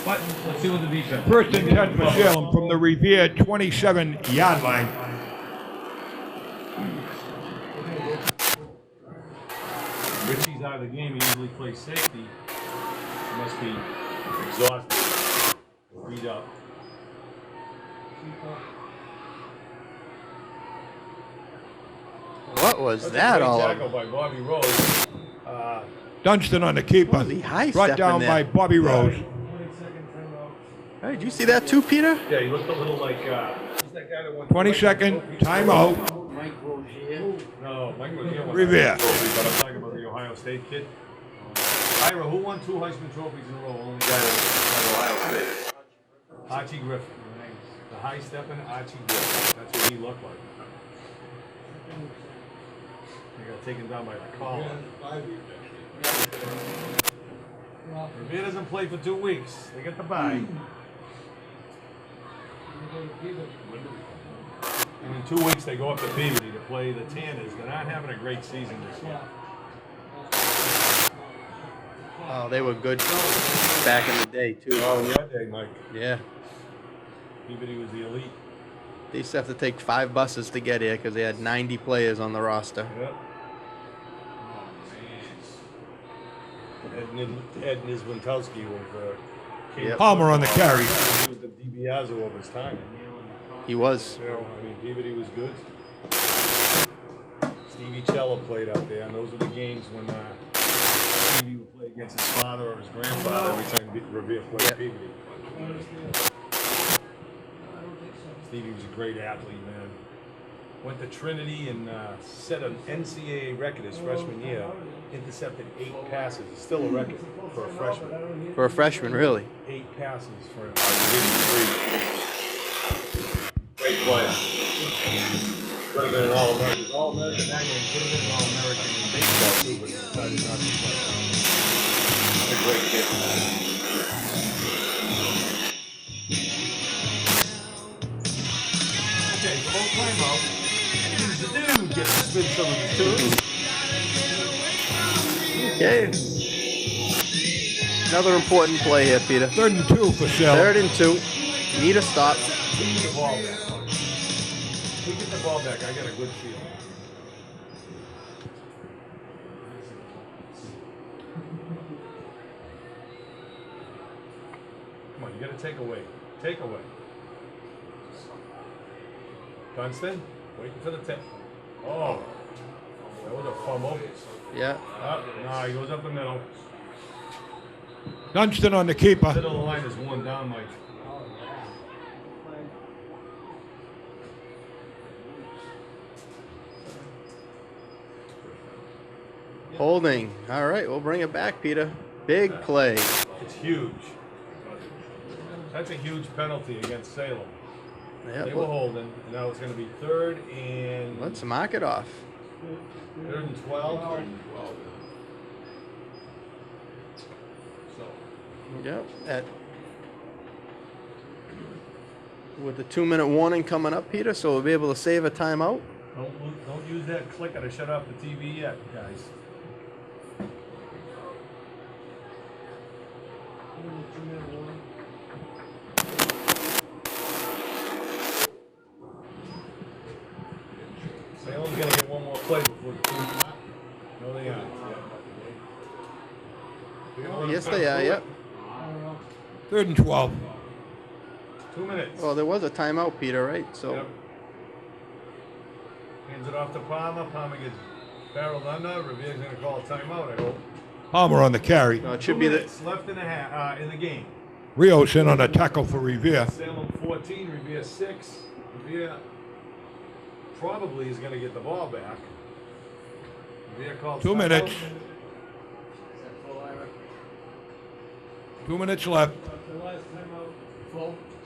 H: But let's see what the defense.
B: 1st and 10 for Salem from the Revere 27-yard line.
A: Richie's out of the game. He usually plays safety. He must be exhausted. Beat up.
E: What was
A: That's
E: that
A: a great
E: all
A: tackle
E: about?
A: by Bobby Rose.
B: Dunston on the keeper.
E: Was he high
B: Brought
E: stepping
B: down
E: there?
B: by Bobby Rose.
E: Hey, did you see that too, Peter?
A: Yeah, he looked a little like. Who's that guy that won?
B: 22nd, timeout.
A: No, Mike Rozier won
B: Revere.
A: the Heisman Trophy, but I'm talking about the Ohio State kid. Ira, who won 2 Heisman trophies in a row? Only guy that won Ohio State. Archie Griffin. The high stepping Archie Griffin. That's what he looked like. He got taken down by the collar. Revere doesn't play for 2 weeks. They get the bye. And in 2 weeks, they go up to Peabody to play the Tanners. They're not having a great season this year.
E: Oh, they were good back in the day too.
A: Oh, yeah, they, Mike.
E: Yeah.
A: Peabody was the elite.
E: They used to have to take 5 buses to get here because they had 90 players on the roster.
A: Yep. Ed Niswintowski was
E: Yep.
B: Palmer on the carry.
A: He was the DiBiase of his time.
E: He was.
A: You know, I mean, Peabody was good. Stevie Cello played out there, and those were the games when Stevie would play against his father or his grandfather every time Revere played
E: Yep.
A: Peabody. Stevie was a great athlete, man. Went to Trinity and set an NCAA record his freshman year. Intercepted 8 passes. It's still a record for a freshman.
E: For a freshman, really.
A: 8 passes for a great player. Could have been an All-American. All-American that year. Could have been an All-American in baseball too, but decided not to play. A great kid. Okay, full timeout. Here's the dude getting to spin some of his tunes.
E: Okay. Another important play here, Peter.
B: 3rd and 2 for Salem.
E: 3rd and 2. Need a stop.
A: Get the ball back. We get the ball back. I got a good feeling. Come on, you got to take away. Take away. Dunston, waiting for the tip. Oh, that was a fumble.
E: Yeah.
A: No, he goes up the middle.
B: Dunston on the keeper.
A: Middle of the line is one down, Mike.
E: Holding. All right, we'll bring it back, Peter. Big play.
A: It's huge. That's a huge penalty against Salem.
E: Yeah,
A: they were holding, and now it's going to be 3rd and...
E: Let's mark it off.
A: 3rd and 12.
E: Yep. With the 2-minute warning coming up, Peter, so we'll be able to save a timeout.
A: Don't use that clicker to shut off the TV yet, guys. Salem's going to get one more play before the 2. No, they aren't. Yeah.
E: Yes, they are, yep.
B: 3rd and 12.
A: 2 minutes.
E: Well, there was a timeout, Peter, right? So.
A: Yep. Hands it off to Palmer. Palmer gets barreled under. Revere's going to call a timeout, I hope.
B: Palmer on the carry.
E: No, it should be the
A: left in the game.
B: Rios in on a tackle for Revere.
A: Salem 14, Revere 6. Revere probably is going to get the ball back. Revere calls
B: 2 minutes. 2 minutes left.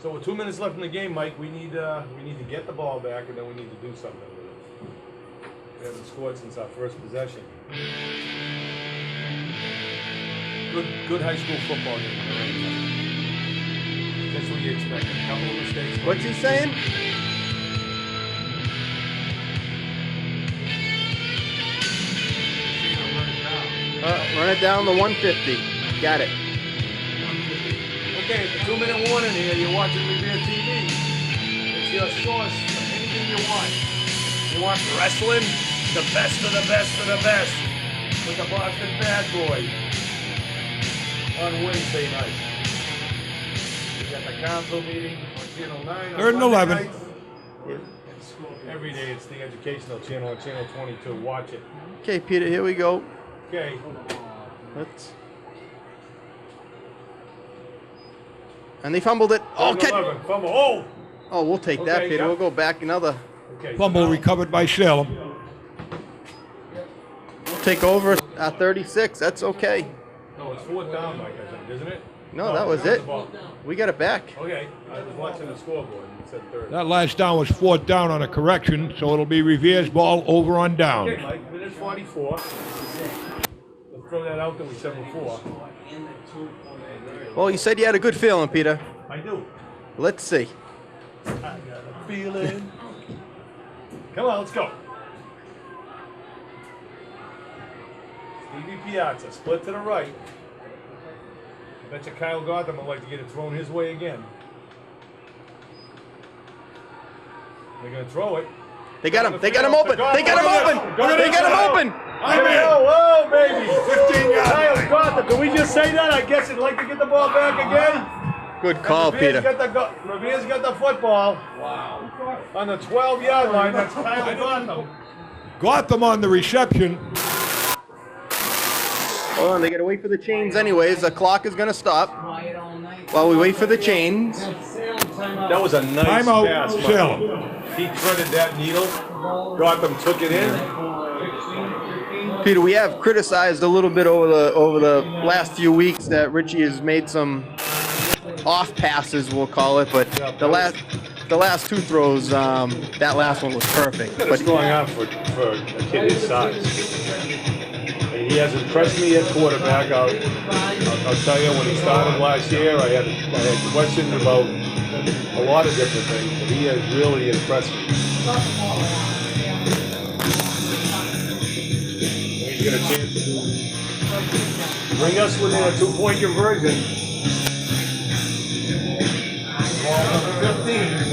A: So with 2 minutes left in the game, Mike, we need to get the ball back, and then we need to do something with it. We haven't scored since our first possession. Good high school football game. That's what you expect. A couple of mistakes.
E: What's he saying? Run it down the 150. Got it.
A: Okay, it's a 2-minute warning here. You're watching Revere TV. It's your source for anything you want. You want wrestling? The best of the best of the best. With the Boston Bad Boy. On Wednesday night. We got the council meeting on Channel 9.
B: 3rd and 11.
A: Every day it's the educational channel on Channel 22. Watch it.
E: Okay, Peter, here we go.
A: Okay.
E: Let's. And they fumbled it. Oh,
A: fumble.
E: Oh, we'll take that, Peter. We'll go back another.
A: Okay,
B: Fumble recovered by Salem.
E: We'll take over at 36. That's okay.
A: No, it's 4th down, Mike, I think, isn't it?
E: No, that was it. We got it back.
A: Okay, I was watching the scoreboard and it said 3rd.
B: That last down was 4th down on a correction, so it'll be Revere's ball over on down.
A: Okay, Mike, minute 44. Let's throw that out that we said before.
E: Well, you said you had a good feeling, Peter.
A: I do.
E: Let's see.
A: I got a feeling. Come on, let's go. Stevie Piazza, split to the right. I bet you Kyle Gotham would like to get it thrown his way again. They're going to throw it.
E: They got him. They got him open. They got him open. They got him open.
A: I'm in. Whoa, baby. 15 yards. Kyle Gotham. Did we just say that? I guess he'd like to get the ball back again.
E: Good call, Peter.
A: Revere's got the football. Wow. On the 12-yard line. That's Kyle Gotham.
B: Gotham on the reception.
E: Hold on, they gotta wait for the chains anyways. The clock is gonna stop while we wait for the chains.
A: That was a nice
B: Timeout,
A: pass.
B: Salem.
A: He threaded that needle. Gotham took it in.
E: Peter, we have criticized a little bit over the last few weeks that Richie has made some off passes, we'll call it, but the last 2 throws, that last one was perfect.
A: What's going on for a kid his size? He has impressed me at quarterback. I'll tell you, when he started last year, I had questions about a lot of different things, but he has really impressed me. He's got a chance to bring us within a 2-point conversion. Ball number 15.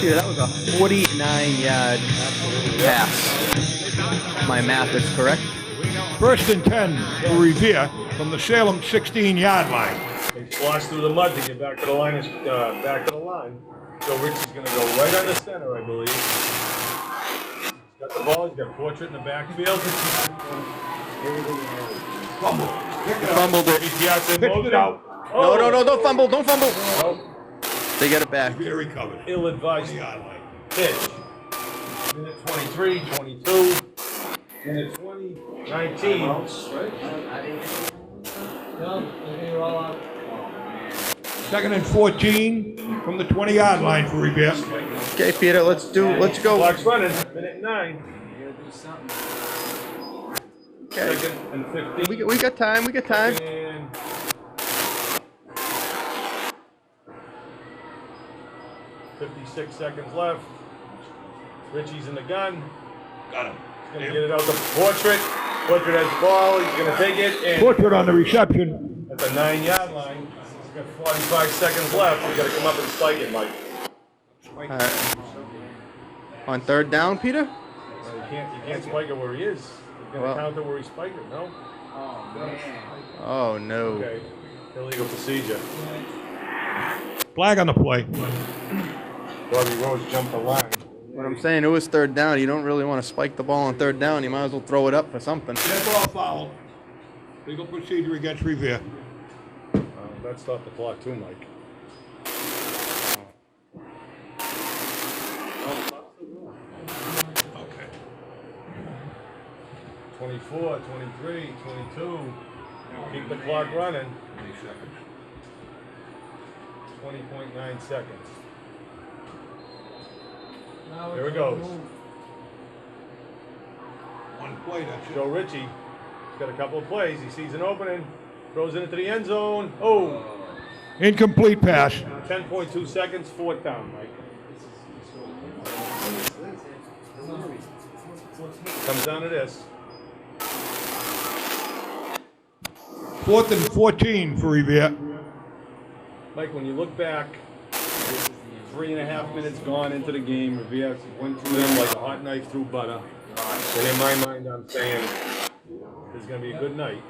E: Dude, that was a 49-yard pass. My math is correct.
B: First and 10 for Revere from the Salem 16-yard line.
H: They squash through the mud to get back to the line. Back to the line. So Richie's going to go right on the center, I believe. He's got the ball. He's got Portrait in the backfield.
E: Fumbled it.
H: Pitched it out.
E: No, don't fumble. Don't fumble.
H: Oh.
E: They get it back.
B: Revere recovered.
H: Ill-advised pitch. Minute 23, 22. Minute 20, 19.
B: Second and 14 from the 20-yard line for Revere.
E: Okay, Peter, let's go.
H: Clock's running. Minute 9.
E: Okay.
H: Second and 15.
E: We got time. We got time.
H: And 56 seconds left. Richie's in the gun.
B: Got him.
H: He's going to get it out to Portrait. Portrait has the ball. He's going to take it. And
B: Portrait on the reception.
H: at the 9-yard line. He's got 45 seconds left. We got to come up and spike it, Mike.
E: All right. On third down, Peter?
H: Well, you can't spike it where he is. He's going to count it where he spiked it, no?
F: Oh, man.
E: Oh, no.
H: Okay. Illegal procedure.
B: Flag on the play.
H: Bobby Rose jumped the line.
E: What I'm saying, it was third down. You don't really want to spike the ball on third down. You might as well throw it up for something.
B: Dead ball foul. Legal procedure against Revere.
H: That stopped the clock too, Mike.
B: Okay.
H: 24, 23, 22. Keep the clock running. 20.9 seconds. Here it goes.
B: One play, that's it.
H: Joe Ritchie. He's got a couple of plays. He sees an opening. Throws it into the end zone. Oh!
B: Incomplete pass.
H: 10.2 seconds. Fourth down, Mike. Comes down to this.
B: 4th and 14 for Revere.
H: Mike, when you look back, 3.5 minutes gone into the game, Revere went through them like a hot knife through butter. And in my mind, I'm saying, it's going to be a good night.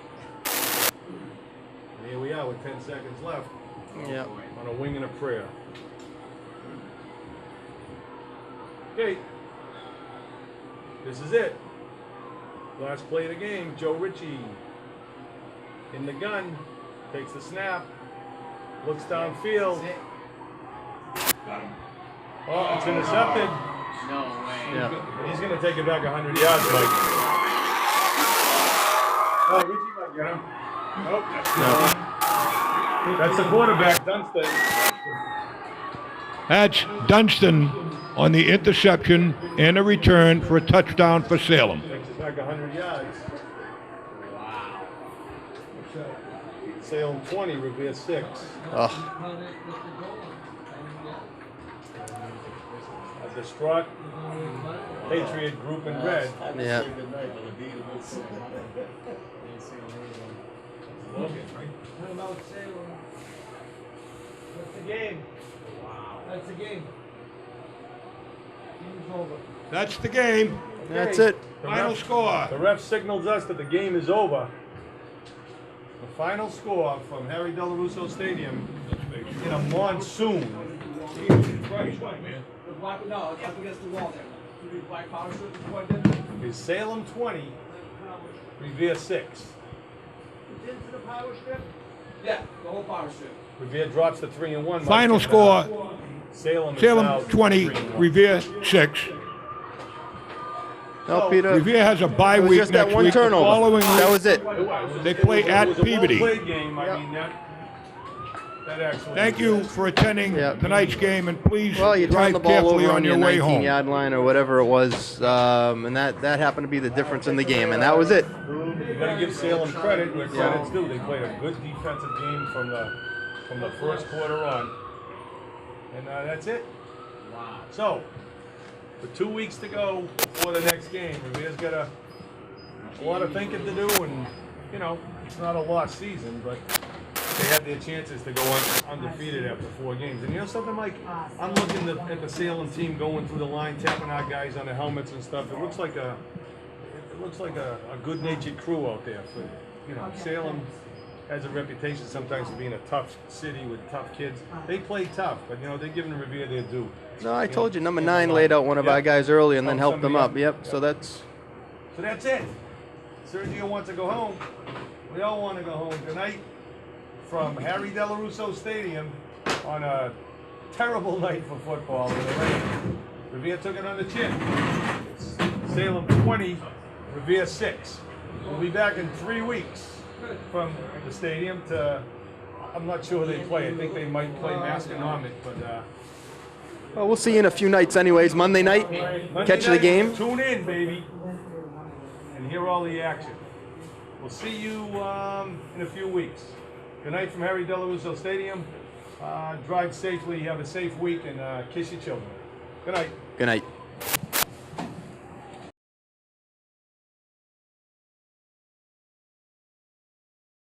H: And here we are with 10 seconds left.
E: Yep.
H: On a wing and a prayer. Okay. This is it. Last play of the game. Joe Ritchie in the gun. Takes the snap. Looks downfield.
B: Got him.
H: Oh, it's intercepted.
F: No way.
E: Yeah.
H: He's going to take it back 100 yards, Mike. Oh, Ritchie might get him. Nope. That's the quarterback, Dunstan.
B: That's Dunstan on the interception and a return for a touchdown for Salem.
H: Takes it back 100 yards.
F: Wow.
H: Salem 20, Revere 6.
E: Oh.
H: A distraught Patriot group in red.
E: Yeah.
I: That's the game. Wow. That's the game. Game's over.
B: That's the game.
E: That's it.
B: Final score.
H: The ref signals us that the game is over. The final score from Harry Delarusso Stadium in a monsoon
I: No, it's up against the wall there. You need black powder strip before I did it?
H: is Salem 20, Revere 6.
I: Into the power strip? Yeah, the whole power strip.
H: Revere drops to 3-1.
B: Final score.
H: Salem is now
B: Salem 20,
H: 3-1.
B: Revere 6.
E: No, Peter.
B: Revere has a bye
E: It was
B: week
E: just
B: next
E: that one
B: week.
E: turnover.
B: The following
E: That
B: week,
E: was it.
B: they play at
H: It was a
B: Peabody.
H: well-played game. I mean, that actually.
B: Thank you for attending
E: Yeah.
B: tonight's game, and please
E: Well, you
B: drive
E: turned the ball
B: carefully
E: over
B: on
E: on
B: your
E: your
B: way home.
E: 19-yard line or whatever it was, and that happened to be the difference in the game, and that was it.
H: You got to give Salem credit where credit's due. They played a good defensive game from the first quarter on, and that's it.
F: Wow.
H: So, for 2 weeks to go before the next game, Revere's got a lot of thinking to do, and you know it's not a lost season, but they had their chances to go undefeated after 4 games. And you know something, Mike? I'm looking at the Salem team going through the line, tapping our guys on the helmets and stuff. It looks like looks like a good-natured crew out there. For, you know, Salem has a reputation sometimes of being a tough city with tough kids. They play tough, but you know they're giving Revere their due.
E: No, I told you, number 9 laid out one of our guys early and then helped them up. Yep. So that's
H: it. Sergio wants to go home. We all want to go home tonight from Harry Delarusso Stadium on a terrible night for football in the rain. Revere took it on the chin. It's Salem 20, Revere 6. We'll be back in 3 weeks from the stadium to, I'm not sure they play. I think they might play Masconomet, but
E: well, we'll see you in a few nights anyways. Monday night, catch the game.
H: Tune in, baby, and hear all the action. We'll see you in a few weeks. Good night from Harry Delarusso Stadium. Drive safely, have a safe week, and kiss your children. Good night.
E: Good night.